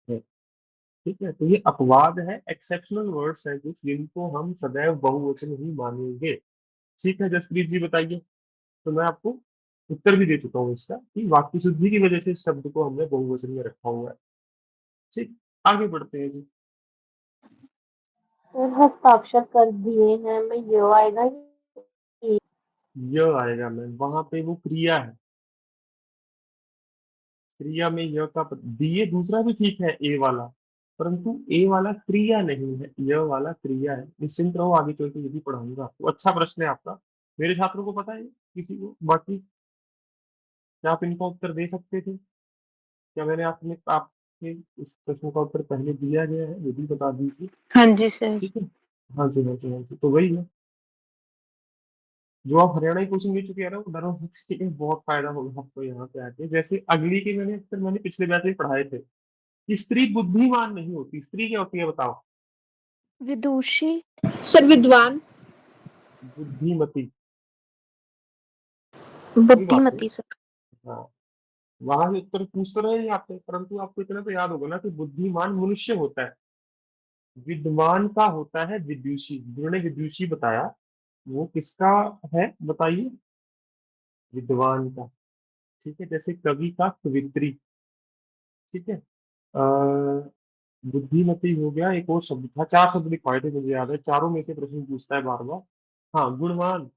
है। ठीक है, तो ये अपवाद है, एक्सेप्शनल वर्ड्स हैं कुछ, जिनको हम सदैव बहुवचन ही मानेंगे। ठीक है जसप्रीत जी, बताइए। तो मैं आपको उत्तर भी दे चुका हूँ इसका, कि वाक्य शुद्धि की वजह से इस शब्द को हमने बहुवचन में रखा हुआ है। ठीक, आगे बढ़ते हैं जी। सर हस्ताक्षर कर दिए हैं मैं, ये आएगा। य आएगा मैम, वहां पे वो क्रिया है, क्रिया में य का दिए दूसरा भी ठीक है, ए वाला, परंतु ए वाला क्रिया नहीं है, य वाला क्रिया है। निश्चिंत रहो, आगे चल के ये भी पढ़ाऊंगा आपको। अच्छा प्रश्न है आपका, मेरे छात्रों को पता है किसी को बाकी? क्या आप इनका उत्तर दे सकते थे? क्या मैंने आपने आपके इस प्रश्न का उत्तर पहले दिया गया है, ये भी बता दीजिए। हाँ जी सर। ठीक है, हाँ जी हाँ जी हाँ जी, तो वही है, जो आप हरियाणा की कोचिंग ले चुके हैं ना, वो डरो मत, ठीक है, बहुत फायदा होगा आपको यहाँ पे आके। जैसे अगली के मैंने पिछले बैच में पढ़ाए थे कि स्त्री बुद्धिमान नहीं होती, स्त्री क्या होती है बताओ? विदुषी। सर विद्वान। बुद्धिमती। कोई बात नहीं, बुद्धिमती सर। हाँ, वहां से उत्तर पूछ तो रहे हैं आपसे, परंतु आपको इतना तो याद होगा ना कि बुद्धिमान मनुष्य होता है, विद्वान का होता है विदुषी। जिन्होंने विदुषी बताया वो किसका है बताइए? विद्वान का। ठीक है, जैसे कवि का कवित्री। ठीक है, बुद्धिमती हो गया, एक और शब्द था, 4 शब्द लिखवाए थे मुझे याद है, चारों में से प्रश्न पूछता है बार बार। हाँ, गुणवान,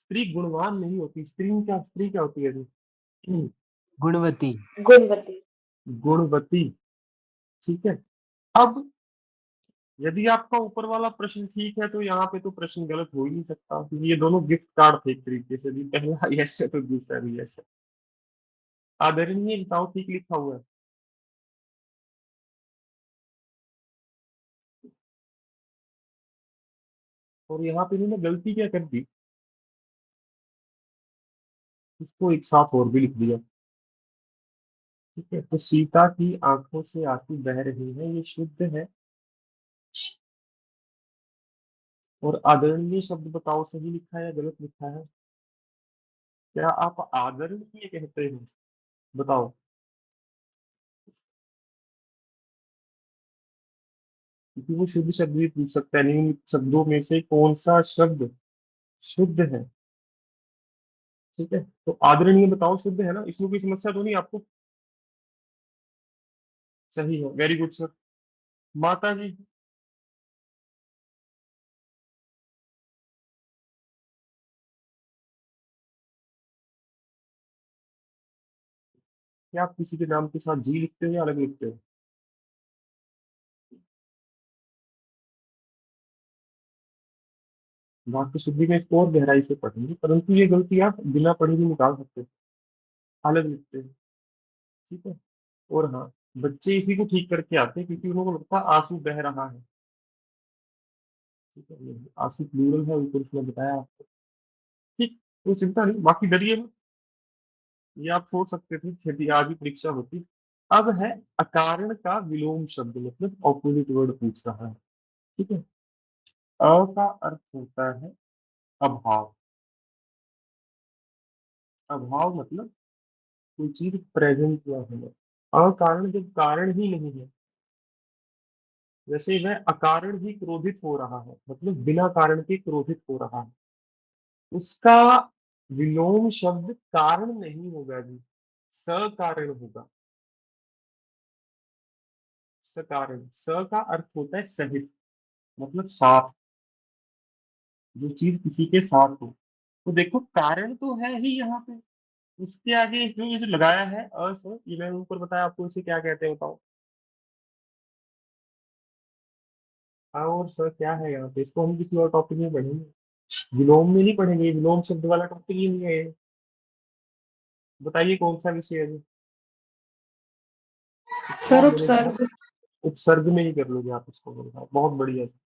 स्त्री गुणवान नहीं होती, स्त्री क्या होती है जी? गुणवती। गुणवती। गुणवती। ठीक है। अब यदि आपका ऊपर वाला प्रश्न ठीक है तो यहाँ पे तो प्रश्न गलत हो ही नहीं सकता, क्योंकि ये दोनों गिफ्ट कार्ड थे एक तरीके से भी, पहला यस है तो दूसरा भी यस है। आदरणीय बताओ ठीक लिखा हुआ है? और यहाँ पे इन्होंने गलती क्या कर दी, इसको एक साथ और भी लिख दिया। ठीक है, तो सीता की आंखों से आंसू बह रहे हैं, ये शुद्ध है। और आदरणीय शब्द बताओ सही लिखा है या गलत लिखा है? क्या आप आदरणीय कहते हैं? बताओ। क्योंकि वो शुद्ध शब्द भी पूछ सकता है, निम्न शब्दों में से कौन सा शब्द शुद्ध है। ठीक है, तो आदरणीय बताओ शुद्ध है ना, इसमें कोई समस्या तो नहीं आपको? सही है, वेरी गुड सर। माता जी। क्या आप किसी के नाम के साथ जी लिखते हो या अलग लिखते हो? वाक्य शुद्धि में इसको और गहराई से पढ़ेंगे, परंतु ये गलती आप बिना पढ़े भी निकाल सकते हो, अलग लिखते हो। ठीक है। और हाँ, बच्चे इसी को ठीक करके आते हैं क्योंकि उनको लगता है आंसू बह रहा है। ठीक है, नहीं, आंसू प्लूरल है, ऊपर उसने बताया आपको। ठीक, कोई चिंता नहीं, बाकी डरिए मत। ये आप छोड़ सकते थे, यदि आज ही परीक्षा होती। अब है अकारण का विलोम शब्द, मतलब ऑपोजिट वर्ड पूछ रहा है। ठीक है। अ का अर्थ होता है अभाव। अभाव मतलब कोई चीज प्रेजेंट ना होना। अकारण जब कारण ही नहीं है, जैसे वह अकारण ही क्रोधित हो रहा है, मतलब बिना कारण के क्रोधित हो रहा है, उसका विलोम शब्द कारण नहीं होगा जी, सकारण होगा। सकारण, स का अर्थ होता है सहित, मतलब साथ, जो चीज किसी के साथ हो। तो देखो कारण तो है ही यहाँ पे, उसके आगे जो ये जो लगाया है अस, ये मैंने ऊपर बताया आपको, इसे क्या कहते हैं बताओ? हाँ, और सर क्या है यहाँ पे, इसको हम किसी और टॉपिक में पढ़ेंगे, विलोम में नहीं पढ़ेंगे, विलोम शब्द वाला टॉपिक ही नहीं है ये। बताइए कौन सा विषय है ये? इसको सर आप मेरे साथ उपसर्ग। उपसर्ग में ही कर लोगे आप इसको मेरे साथ, बहुत बढ़िया से।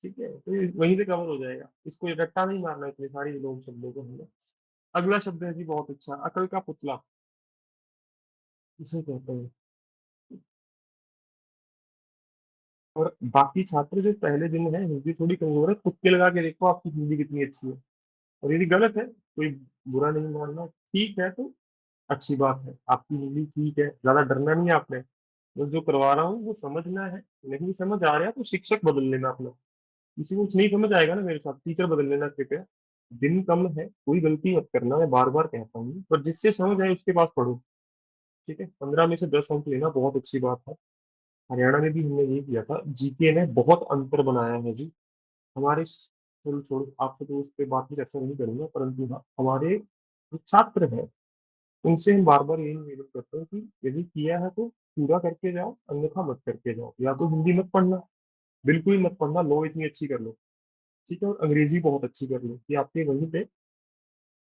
ठीक है, तो ये वहीं से कवर हो जाएगा, इसको ये रट्टा नहीं मारना इतने सारी विलोम शब्दों को हमने। अगला शब्द है जी बहुत अच्छा, अकल का पुतला, इसे कहते हैं। और बाकी छात्र जो पहले दिन है, हिंदी थोड़ी कमजोर है, तुक्के लगा के देखो आपकी हिंदी कितनी अच्छी है। और यदि गलत है, कोई बुरा नहीं मानना, ठीक है तो अच्छी बात है, आपकी हिंदी ठीक है, ज्यादा डरना नहीं है आपने। बस जो करवा रहा हूँ वो समझना है, नहीं समझ आ रहा है तो शिक्षक बदल लेना अपना। किसी को कुछ नहीं समझ आएगा ना मेरे साथ, टीचर बदल लेना कृपया। दिन कम है, कोई गलती मत करना, मैं बार बार कहता हूँ, पर जिससे समझ आए उसके पास पढ़ो। ठीक है, 15 में से 10 अंक लेना बहुत अच्छी बात है। हरियाणा में भी हमने यही किया था, जीके ने बहुत अंतर बनाया है जी। हमारे छोड़ो छोड़ो, आपसे तो उस पर बात की चर्चा नहीं करूंगा, परंतु हाँ, हमारे जो छात्र हैं उनसे हम बार बार यही निवेदन करते हैं कि यदि किया है तो पूरा करके जाओ, अन्यथा मत करके जाओ। या तो हिंदी मत पढ़ना, बिल्कुल ही मत पढ़ना, लॉ इतनी अच्छी कर लो। ठीक है, और अंग्रेजी बहुत अच्छी कर लो कि आपके वहीं पे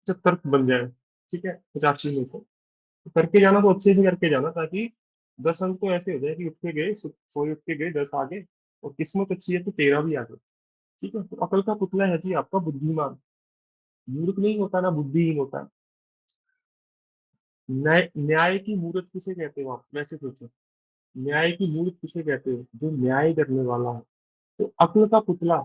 75 बन जाए। ठीक है, 85 में से तो करके जाना, तो अच्छे से करके जाना, ताकि 10 अंक तो ऐसे हो जाए कि उठ के गए, सोए उठ के गए 10 आगे, और किस्मत अच्छी है तो 13 भी आगे। ठीक है, तो अकल का पुतला है जी आपका बुद्धिमान। मूर्ख नहीं होता ना, बुद्धिहीन होता है। न्याय, न्याय की मूर्त किसे कहते हो आप, वैसे सोचो। न्याय की मूर्त किसे कहते हो, जो न्याय करने वाला है। तो अक्ल का पुतला,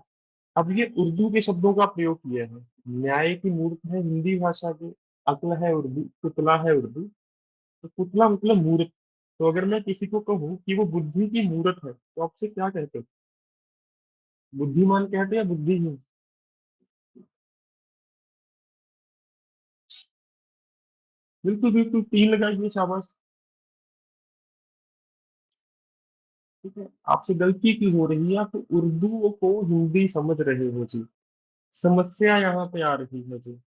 अब ये उर्दू के शब्दों का प्रयोग किया है। न्याय की मूर्त है हिंदी भाषा की, अक्ल है उर्दू, पुतला है उर्दू। तो पुतला मतलब मूर्त। तो अगर मैं किसी को कहूँ कि वो बुद्धि की मूर्त है, तो आपसे क्या कहते हो? बुद्धिमान कहते हैं या बुद्धिहीन? बिल्कुल बिल्कुल, 3 लगाइए, शाबाश। ठीक है, आपसे गलती क्यों हो रही है, आप उर्दू को हिंदी समझ रहे हो जी। समस्या यहाँ पे आ रही है जी,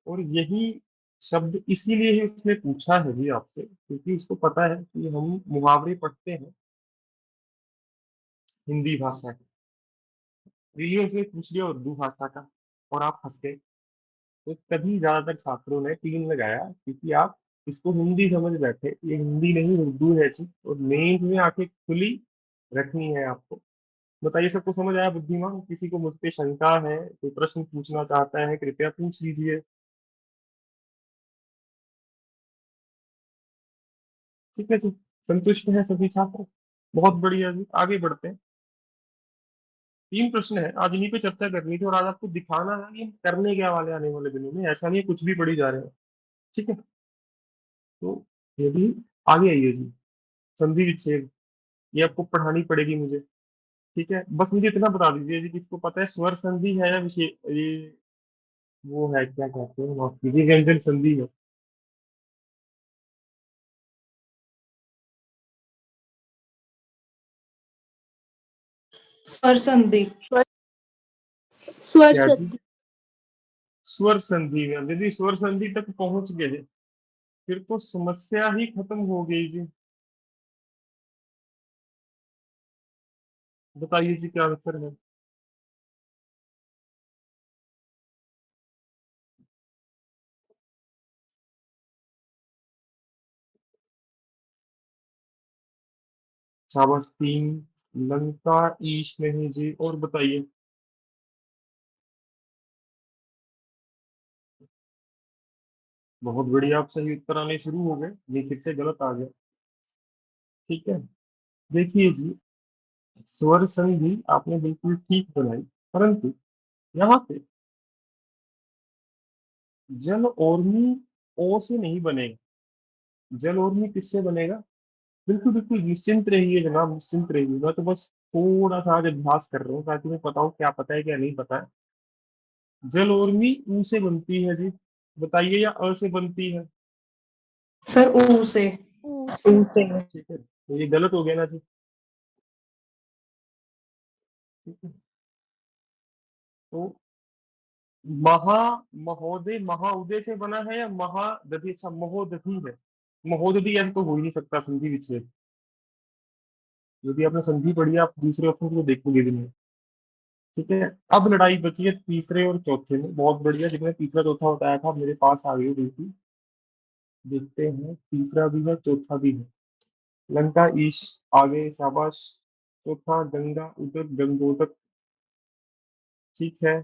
और यही शब्द इसीलिए ही उसने पूछा है जी आपसे, क्योंकि उसको पता है कि हम मुहावरे पढ़ते हैं हिंदी भाषा के। इसलिए उसने पूछ लिया उर्दू भाषा का, और आप हंस गए। तो तभी ज्यादातर छात्रों ने तीन लगाया, क्योंकि आप इसको हिंदी समझ बैठे। ये हिंदी नहीं उर्दू है जी, और मेंस में आंखें खुली रखनी है आपको। बताइए, सबको समझ आया? बुद्धिमान किसी को मुझ पे शंका है, कोई प्रश्न पूछना चाहता है, कृपया पूछ लीजिए। ठीक है जी, संतुष्ट है सभी छात्र? बहुत बढ़िया जी, आगे बढ़ते हैं। तीन प्रश्न है, आज इन्हीं पे चर्चा करनी थी, और आज आपको दिखाना है कि हम करने क्या वाले आने वाले दिनों में। ऐसा नहीं है कुछ भी पढ़ी जा रहे हैं। ठीक है, तो ये भी आगे आइए जी। संधि विच्छेद, ये आपको पढ़ानी पड़ेगी मुझे। ठीक है, बस मुझे इतना बता दीजिए जी, किसको पता है स्वर संधि है या विशेष, ये वो है, क्या कहते हैं, माफ कीजिए, व्यंजन संधि है? स्वर संधि। स्वर क्या जी? संधि। स्वर संधि में यदि स्वर संधि तक पहुंच गए, फिर तो समस्या ही खत्म हो गई जी। बताइए जी, क्या आंसर है? शाबाश, तीन। लंका ईश नहीं जी, और बताइए। बहुत बढ़िया, आप सही उत्तर आने शुरू हो गए, ये फिर से गलत आ गया। ठीक है, देखिए जी, स्वर संधि आपने बिल्कुल ठीक बनाई, परंतु यहाँ पे जल औरमी ओ से नहीं बनेगा। जल औरमी किससे बनेगा? बिल्कुल बिल्कुल निश्चिंत रहिए जनाब, निश्चिंत रहिए। मैं तो बस थोड़ा सा आज अभ्यास कर रहा हूँ, ताकि मैं पता हो क्या पता है क्या नहीं पता है। जल उर्मी ऊ से बनती है जी, बताइए, या अ से बनती है? सर ऊ से। ऊ से। ऊ से। ठीक है, तो ये गलत हो गया ना जी। ठीक है, तो महा महोदय महाउदय से बना है, या महादधि? अच्छा, महोदधि है। महोदधि ऐसे तो हो ही नहीं सकता संधि विच्छेद। यदि आपने संधि पढ़ी है, आप दूसरे ऑप्शन को देखोगे भी नहीं। ठीक है, अब लड़ाई बची है तीसरे और चौथे में। बहुत बढ़िया, जिसने तीसरा चौथा बताया था मेरे पास आ गई हो बिल्कुल। देखते हैं, तीसरा भी है चौथा भी है। लंका ईश, आगे, शाबाश। चौथा गंगा उदक गंगोदक। ठीक है,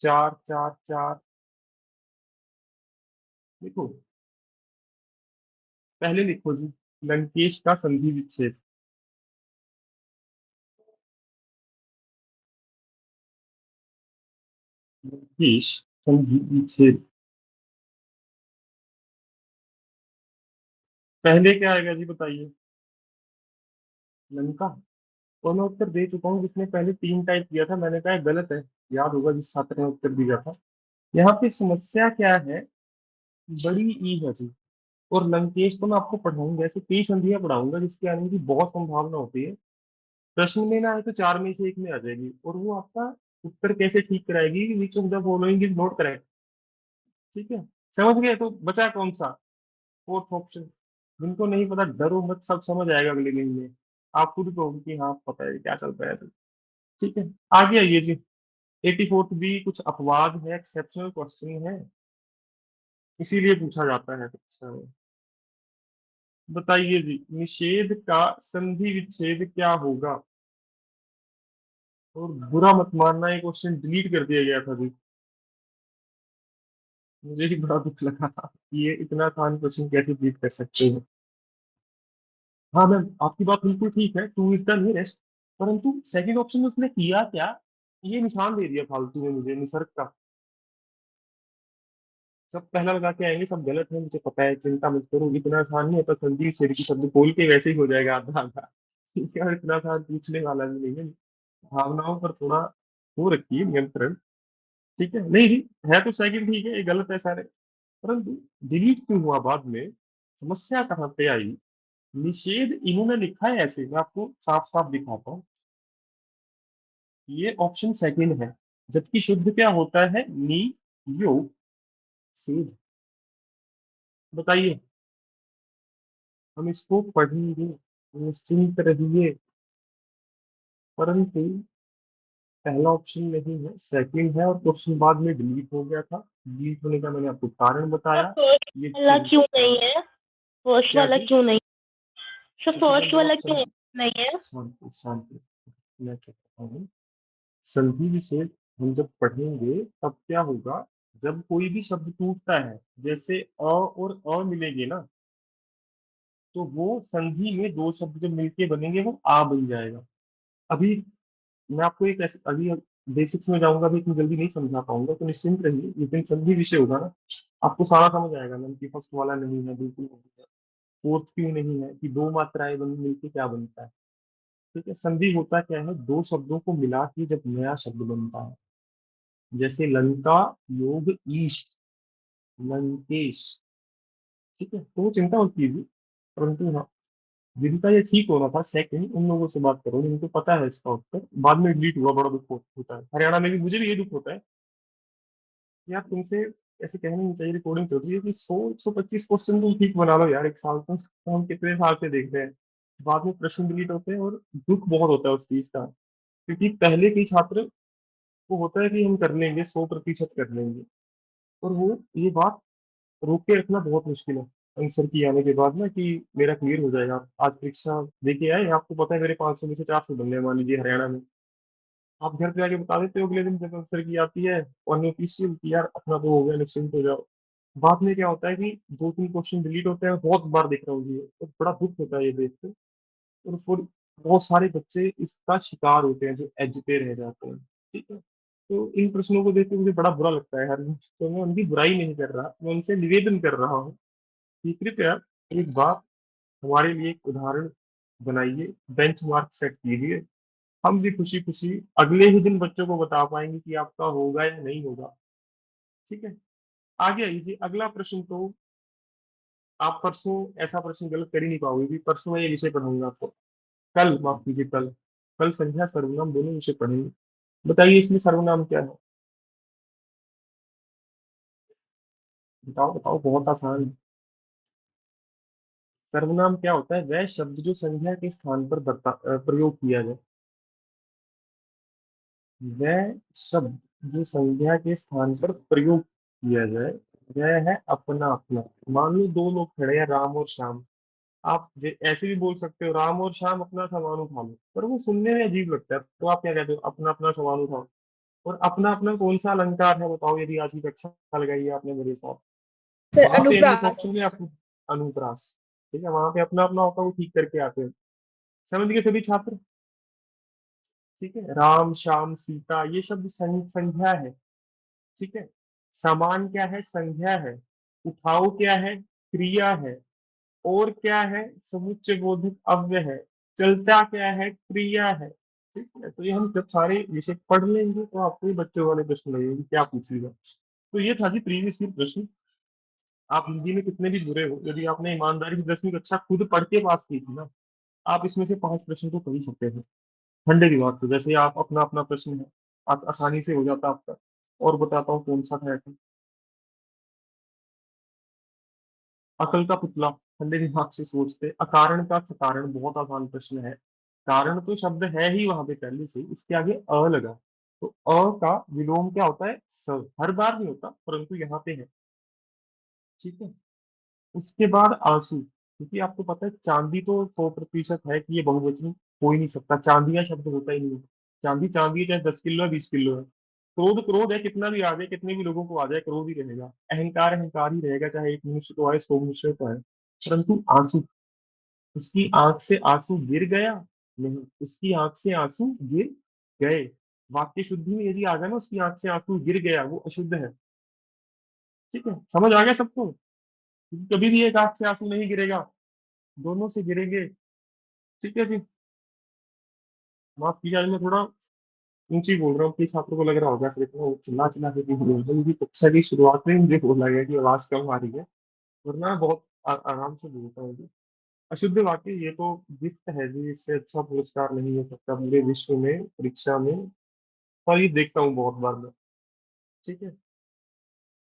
चार चार चार। देखो, पहले लिखो जी, लंकेश का संधि विच्छेद। लंकेश संधि विच्छेद, पहले क्या आएगा जी, बताइए। लंका, तो मैं उत्तर दे चुका हूँ। जिसने पहले तीन टाइप किया था, मैंने कहा गलत है। याद होगा जिस छात्र ने उत्तर दिया था। यहाँ पे समस्या क्या है? बड़ी ई है जी। और लंकेश तो मैं आपको पढ़ाऊंगा, ऐसे कई संधियां पढ़ाऊंगा जिसके आने की बहुत संभावना होती है। प्रश्न में ना आए तो चार में से एक में आ जाएगी, और वो आपका उत्तर कैसे ठीक कराएगी, which of the following is not correct. ठीक है, समझ गए? तो बचा कौन सा? Fourth option. जिनको नहीं पता डरो मत, सब समझ आएगा अगले दिन में। आप खुद कहोगे कि हाँ पता है क्या चल रहा है। तो ठीक है, आगे आइए जी। 84th भी कुछ अपवाद है, एक्सेप्शनल क्वेश्चन है, इसीलिए पूछा जाता है परीक्षा में। बताइए जी, निषेध का संधि विच्छेद क्या होगा? और बुरा मत मानना, ये क्वेश्चन डिलीट कर दिया गया था जी। मुझे भी बड़ा दुख लगा था, ये इतना आसान क्वेश्चन कैसे डिलीट कर सकते हैं। हाँ मैम, आपकी बात बिल्कुल ठीक है, टू इज द नियरेस्ट। परंतु सेकंड ऑप्शन में उसने किया क्या? ये निशान दे दिया फालतू में मुझे, निसर्ग का। सब पहला लगा के आएंगे, सब गलत है, मुझे पता है, चिंता मत करो। इतना आसान नहीं होता संदीप शेर की शब्द बोल के वैसे ही हो जाएगा आधा आधा। ठीक है, और इतना आसान पूछने वाला भी नहीं है। भावनाओं पर थोड़ा वो रखिए नियंत्रण। ठीक है, नहीं जी, है तो सेकंड ठीक है, ये गलत है सारे। परंतु डिलीट क्यों हुआ बाद में? समस्या कहाँ पे आई? निषेध इन्होंने लिखा है ऐसे, मैं आपको साफ साफ दिखाता हूँ। ये ऑप्शन सेकंड है, जबकि शुद्ध क्या होता है? नी, यो, सेध। बताइए। हम इसको पढ़ेंगे, निश्चिंत रहिए। परंतु पहला ऑप्शन नहीं है, सेकंड है, और क्वेश्चन बाद में डिलीट हो गया था। डिलीट होने का मैंने आपको कारण सर बताया। फर्स्ट ये वाला चिन्ह क्यों नहीं है? फर्स्ट क्या वाला जी? क्यों नहीं? सर क्योंकि जब फर्स्ट वाला आप क्यों नहीं है? शांति शांति, मैं कहता हूँ, संधि विच्छेद हम जब पढ़ेंगे तब क्या होगा? जब कोई भी शब्द टूटता है, जैसे और अ मिलेंगे ना, तो वो संधि में दो शब्द जब मिलके बनेंगे वो आ बन जाएगा। अभी मैं आपको एक ऐसे, अभी बेसिक्स में जाऊंगा, अभी इतनी जल्दी नहीं समझा पाऊंगा, तो निश्चिंत रहिए। लेकिन संधि विषय होगा ना, आपको सारा समझ आएगा मैम, कि फर्स्ट वाला नहीं है, बिल्कुल नहीं है, फोर्थ क्यों नहीं है, कि दो मात्राएं बन मिलके क्या बनता है। ठीक है, संधि होता क्या है? दो शब्दों को मिला के जब नया शब्द बनता है, जैसे लंका योग ईश, लंकेश। ठीक है, तो चिंता मत कीजिए। परंतु हाँ, जिनका ये ठीक हो रहा था सेकंड, उन लोगों से बात करो जिनको पता है इसका उत्तर। बाद में डिलीट हुआ, बड़ा दुख होता है। हरियाणा में भी मुझे भी ये दुख होता है कि यार तुमसे ऐसे कहना नहीं चाहिए, रिकॉर्डिंग चल रही है, कि 100 125 क्वेश्चन तुम ठीक बना लो यार एक साल में, तो हम कितने साल से देख रहे हैं। बाद में प्रश्न डिलीट होते हैं और दुख बहुत होता है उस चीज का। क्योंकि पहले के छात्र को होता है कि हम कर लेंगे, 100% कर लेंगे, और वो ये बात रोक के रखना बहुत मुश्किल है आंसर की आने के बाद ना, कि मेरा क्लियर हो जाएगा। आज परीक्षा दे के आए, आपको पता है मेरे 500 में से 400 बनने हैं, मान लीजिए हरियाणा में। आप घर पे आके बता देते हो अगले दिन जब आंसर की आती है अनऑफिशियल, कि यार अपना तो हो गया, निश्चिंत हो जाओ। बाद में क्या होता है कि दो तीन क्वेश्चन डिलीट होते हैं, बहुत बार देख रहा हूँ ये, तो बड़ा दुख होता है ये देख के। और फिर बहुत सारे बच्चे इसका शिकार होते हैं जो एज पे रह जाते हैं। ठीक है, तो इन प्रश्नों को देख के मुझे बड़ा बुरा लगता है हर। तो मैं उनकी बुराई नहीं कर रहा, मैं उनसे निवेदन कर रहा हूँ कि कृपया एक बार हमारे लिए एक उदाहरण बनाइए, बेंचमार्क सेट कीजिए। हम भी खुशी खुशी अगले ही दिन बच्चों को बता पाएंगे कि आपका होगा या नहीं होगा। ठीक है, आगे आइए। अगला प्रश्न तो आप परसों ऐसा प्रश्न गलत कर ही नहीं पाओगे, कि परसों मैं ये विषय पढ़ाऊंगा आपको। कल, माफ कीजिए, कल। कल संख्या सर्वनाम दोनों विषय पढ़ेंगे। बताइए इसमें सर्वनाम क्या है? बताओ बताओ, बहुत आसान है। सर्वनाम क्या होता है? वह शब्द जो संज्ञा के स्थान पर प्रयोग किया जाए। वह शब्द जो संज्ञा के स्थान पर प्रयोग किया जाए, वह है अपना अपना। मान लो दो लोग खड़े हैं, राम और श्याम। आप ऐसे भी बोल सकते हो, राम और श्याम अपना सामान उठा लो, पर वो सुनने में अजीब लगता है, तो आप क्या कहते हो? अपना अपना सामान उठाओ। और अपना अपना कौन सा अलंकार है बताओ, यदि आज की कक्षा लगाई है आपने मेरे साथ। सर वहां पे इंग्लिश अनुप्रास। ऑप्शन में आप अनुप्रास। ठीक है, वहां पे अपना अपना होता है, वो ठीक करके आते हैं। समझ गए सभी छात्र? ठीक है, राम श्याम सीता ये शब्द संज्ञा है। ठीक है, समान क्या है? संज्ञा है। उठाओ क्या है? क्रिया है। और क्या है? समुच्चय बोधक अव्यय है। चलता क्या है? क्रिया है। ठीक है, तो ये हम जब सारे विषय पढ़ लेंगे तो आपको ये बच्चों वाले प्रश्न लगेंगे, क्या पूछेगा। तो ये था जी प्रीवियस ईयर प्रश्न। आप हिंदी में कितने भी बुरे हो, यदि आपने ईमानदारी की 10वीं कक्षा खुद पढ़ के पास की थी ना, आप इसमें से 5 प्रश्न तो कर ही सकते थे ठंडे दिमाग से। जैसे आप अपना अपना प्रश्न है, आप आसानी से हो जाता आपका। और बताता हूँ कौन सा था ऐसा। अकल का पुतला, ठंडे दिमाग से सोचते। अकारण का सकारण, बहुत आसान प्रश्न है। कारण तो शब्द है ही वहां पे पहले से, इसके आगे अ लगा, तो अ का विलोम क्या होता है? स। हर बार नहीं होता, परंतु यहाँ पे है। ठीक है, उसके बाद आंसू, क्योंकि आपको पता है चांदी तो 100% है कि ये बहुवचन हो ही नहीं सकता, चांदिया शब्द होता ही नहीं है। चांदी चांदी है, चाहे 10 किलो है, 20 किलो है। क्रोध क्रोध है, कितना भी आ जाए, कितने भी लोगों को आ जाए, क्रोध ही रहेगा। अहंकार अहंकार ही रहेगा, चाहे एक मनुष्य को आए, 100 मनुष्य को आए। परंतु आंसू, उसकी आंख से आंसू गिर गया? नहीं, उसकी आंख से आंसू गिर गए। वाक्य शुद्धि में यदि आ गया ना, उसकी आंख से आंसू गिर गया, वो अशुद्ध है। ठीक है, समझ आ गया सबको? क्योंकि कभी भी एक आंख से आंसू नहीं गिरेगा, दोनों से गिरेंगे। ठीक है जी, माफ कीजिए, आज मैं थोड़ा ऊंची बोल रहा हूँ कि छात्रों को लग रहा होगा फिर इतना चिल्ला चिल्ला के क्यों बोल रहा हूँ, क्योंकि कक्षा की शुरुआत में ही मुझे बोला गया कि आवाज कम आ रही है। वरना बहुत आराम से बोलता हूँ जी। अशुद्ध वाक्य ये तो गिफ्ट है जी, इससे अच्छा पुरस्कार नहीं हो सकता पूरे विश्व में, परीक्षा में। और ये देखता हूँ बहुत बार मैं। ठीक है,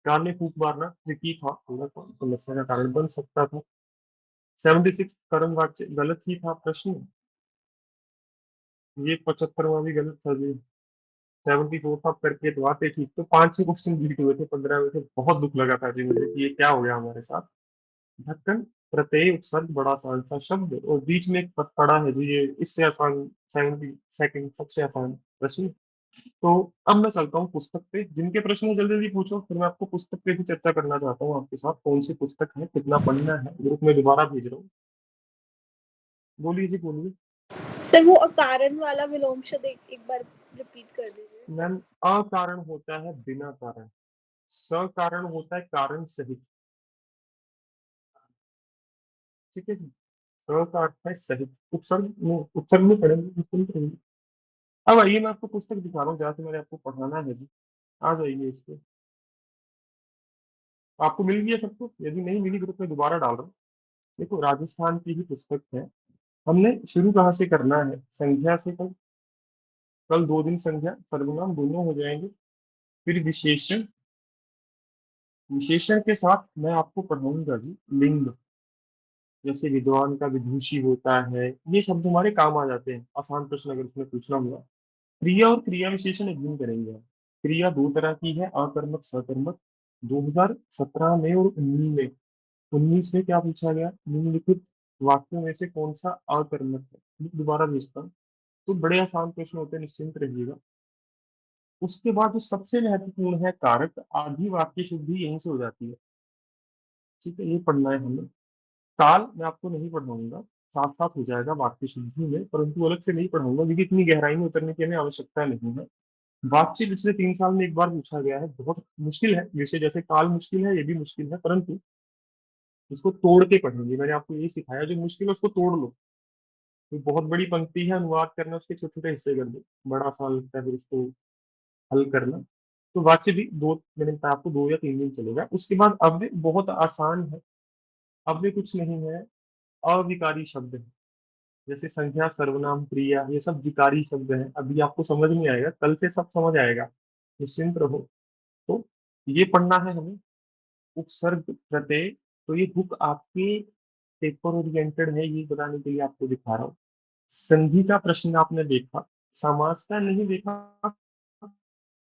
कान में फूंक मारना ट्रिकी था, थोड़ा सा समस्या का कारण बन सकता था। 76 कर्म वाच्य गलत ही था प्रश्न। ये 75वां भी गलत था जी। 74 था करके तो आते ठीक, तो 5-6 क्वेश्चन डिलीट हुए थे 15 में से। बहुत दुख लगा था जी मुझे कि ये क्या हो गया हमारे साथ। ढक्कन प्रत्यय उपसर्ग बड़ा आसान सा शब्द और बीच में एक पद पड़ा है जी, ये इससे आसान 70 सेकंड सबसे आसान प्रश्न। तो अब मैं चलता हूँ पुस्तक पे, जिनके प्रश्न है जल्दी जल्दी पूछो, फिर मैं आपको पुस्तक पे भी चर्चा करना चाहता हूँ आपके साथ, कौन सी पुस्तक है, कितना पढ़ना है, ग्रुप में दोबारा भेज रहा हूँ। बोलिए जी बोलिए। सर वो अकारण वाला विलोम शब्द एक बार रिपीट कर दीजिए। मैम, अकारण होता है बिना कारण, सकारण होता है कारण सहित। ठीक है जी, स का अर्थ है सहित, उपसर्ग में पढ़ेंगे, उपसर्ग में पढ़ेंगे। अब आइए मैं आपको पुस्तक दिखा रहा हूँ जहाँ से मैंने आपको पढ़ाना है जी। आ जाइए इस पे। आपको मिल गया सबको? यदि नहीं मिली ग्रुप में दोबारा डाल रहा हूँ। देखो, राजस्थान की ही पुस्तक है। हमने शुरू कहाँ से करना है? संख्या से। कल कल 2 दिन संख्या सर्वनाम दोनों हो जाएंगे, फिर विशेषण। विशेषण के साथ मैं आपको पढ़ाऊंगा जी लिंग। जैसे विद्वान का विदुषी होता है, ये शब्द हमारे काम आ जाते हैं, आसान प्रश्न अगर इसमें पूछना हुआ। क्रिया और क्रिया विशेषण एक दिन करेंगे हम। क्रिया 2 तरह की है, अकर्मक सकर्मक। 2017 में और 19 में, 19 में क्या पूछा गया? निम्नलिखित वाक्यों में से कौन सा अकर्मक है? मैं दोबारा भेजता हूँ। तो बड़े आसान प्रश्न होते हैं, निश्चिंत रहिएगा। उसके बाद जो सबसे महत्वपूर्ण है कारक, आधी वाक्य शुद्धि यहीं से हो जाती है। ठीक है, ये पढ़ना है हमें। काल मैं आपको नहीं पढ़ाऊंगा, साथ साथ हो जाएगा वाक्य शुद्धि में, परंतु अलग से नहीं पढ़ाऊंगा क्योंकि इतनी गहराई में उतरने की हमें आवश्यकता नहीं है। वाक्य पिछले 3 साल में एक बार पूछा गया है, बहुत मुश्किल है विषय, जैसे काल मुश्किल है, ये भी मुश्किल है, परंतु इसको तोड़ के पढ़ेंगे। मैंने आपको यही सिखाया, जो मुश्किल है उसको तोड़ लो। कोई बहुत बड़ी पंक्ति है, अनुवाद करना, उसके छोटे छोटे हिस्से कर दो, बड़ा आसान लगता है फिर उसको हल करना। तो वाक्य भी दो, मैंने बताया आपको 2 या 3 दिन चलेगा। उसके बाद अव्यय बहुत आसान है। अव्यय कुछ नहीं है, अविकारी शब्द है। जैसे संख्या, सर्वनाम, क्रिया, ये सब विकारी शब्द है। अभी आपको समझ नहीं आएगा, कल से सब समझ आएगा, निश्चिंत रहो। तो ये पढ़ना है हमें। उपसर्ग प्रत्यय, तो ये बुक आपके पेपर ओरिएंटेड है, ये बताने के लिए आपको दिखा रहा हूँ। संधि का प्रश्न आपने देखा, समास का नहीं देखा,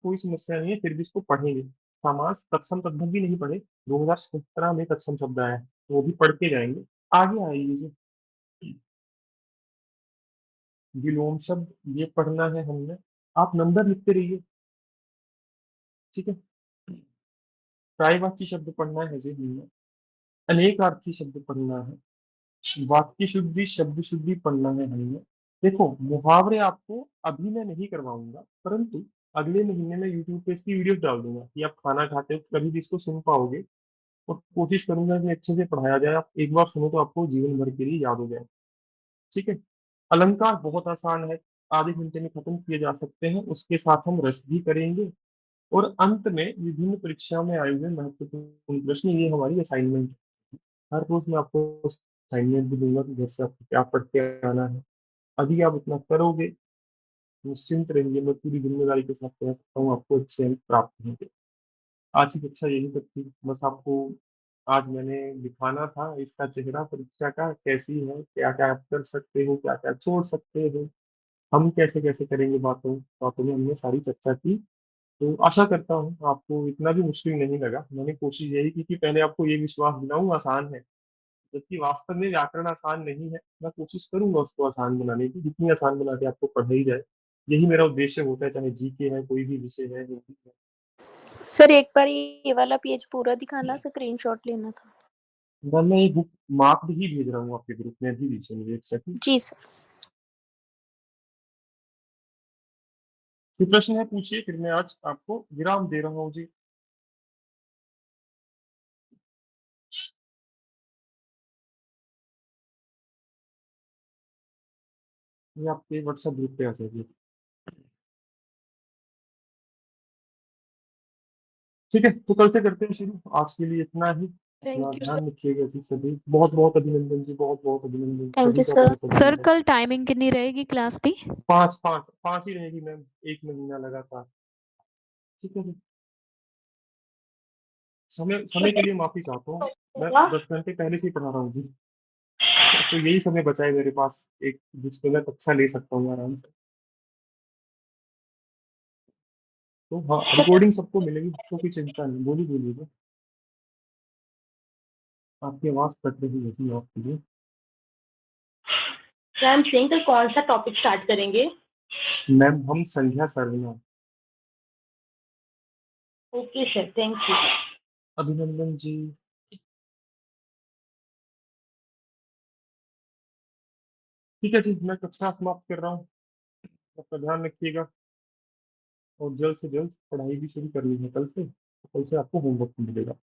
कोई समस्या नहीं है, फिर भी इसको पढ़ेंगे। समास तत्सम तद्भव भी नहीं पढ़े, 2017 में तत्सम शब्द आया है, तो वो भी पढ़ के जाएंगे। आगे आइए जी, विलोम शब्द ये पढ़ना है हमने। आप नंबर लिखते रहिए, ठीक है। प्रायवाची शब्द पढ़ना है जी हमने। अनेकार्थी शब्द पढ़ना है। वाक्य शुद्धि, शब्द शुद्धि पढ़ना है हमने। देखो, मुहावरे आपको अभी मैं नहीं करवाऊंगा, परंतु अगले महीने में यूट्यूब पे इसकी वीडियो डाल दूंगा कि आप खाना खाते हो कभी भी इसको सुन पाओगे। और कोशिश करूंगा कि अच्छे से पढ़ाया जाए, आप एक बार सुनो तो आपको जीवन भर के लिए याद हो जाए। ठीक है। अलंकार बहुत आसान है, आधे घंटे में खत्म किए जा सकते हैं, उसके साथ हम रस भी करेंगे। और अंत में विभिन्न परीक्षाओं में आए हुए महत्वपूर्ण प्रश्न, ये हमारी असाइनमेंट। हर रोज मैं आपको असाइनमेंट भी दूंगा कि घर से आपको क्या पढ़ के आना है। अभी आप इतना करोगे, निश्चिंत रहिए, मैं पूरी जिम्मेदारी के साथ कह सकता हूँ आपको अच्छे अंक प्राप्त होंगे। आज की कक्षा यही तक थी, बस आपको आज मैंने दिखाना था इसका चेहरा परीक्षा का कैसी है, क्या क्या आप कर सकते हो, क्या क्या छोड़ सकते हो, हम कैसे कैसे करेंगे बातों बातों में, हमने सारी चर्चा की। तो आशा करता हूँ आपको इतना भी मुश्किल नहीं लगा। मैंने कोशिश यही की कि पहले आपको ये विश्वास दिलाऊं आसान है, जबकि वास्तव में व्याकरण आसान नहीं है। मैं कोशिश करूंगा उसको आसान बनाने की, जितनी आसान बना के आपको पढ़ाई जाए, यही मेरा उद्देश्य होता है, चाहे जीके है, कोई भी विषय है, हिंदी है। सर एक बार ये वाला पेज पूरा दिखाना, स्क्रीनशॉट लेना था। मैं ये बुक मार्क्ड ही भेज रहा हूँ आपके ग्रुप में, अभी दीजिए मुझे 1 सेकंड। जी सर। कोई प्रश्न है पूछिए, फिर मैं आज आपको विराम दे रहा हूँ जी। ये आपके व्हाट्सएप ग्रुप पे आ जाइए। ठीक है, तो कल से करते हैं शुरू, आज के लिए इतना ही। अपना थैंक यू सर। ध्यान रखिएगा जी सभी। बहुत बहुत अभिनंदन जी, बहुत बहुत अभिनंदन थैंक सभी यू का सर। बहुत सर अभिनंदन। कल टाइमिंग कितनी रहेगी क्लास की? 5 ही रहेगी मैम, 1 महीना लगातार। ठीक है जी। समय समय के लिए माफी चाहता हूँ, मैं होगा। 10 घंटे पहले से ही पढ़ा रहा हूँ जी। तो यही समय बचा है मेरे पास, एक जिसपे मैं कक्षा ले सकता हूँ आराम से। तो हाँ, रिकॉर्डिंग सबको मिलेगी, तो कोई चिंता नहीं। बोलिए जी। आपकी आवाज कट रही है जी, आप कीजिए। मैम सिंह कल कौन सा टॉपिक स्टार्ट करेंगे? मैम हम संख्या सारणियाँ। Okay sir, thank you. अभिनंदन जी। ठीक है जी, मैं कक्षा समाप्त कर रहा हूँ। अपना ध्यान रखिएगा और जल्द से जल्द पढ़ाई भी शुरू करनी है कल से। कल से आपको होमवर्क मिलेगा।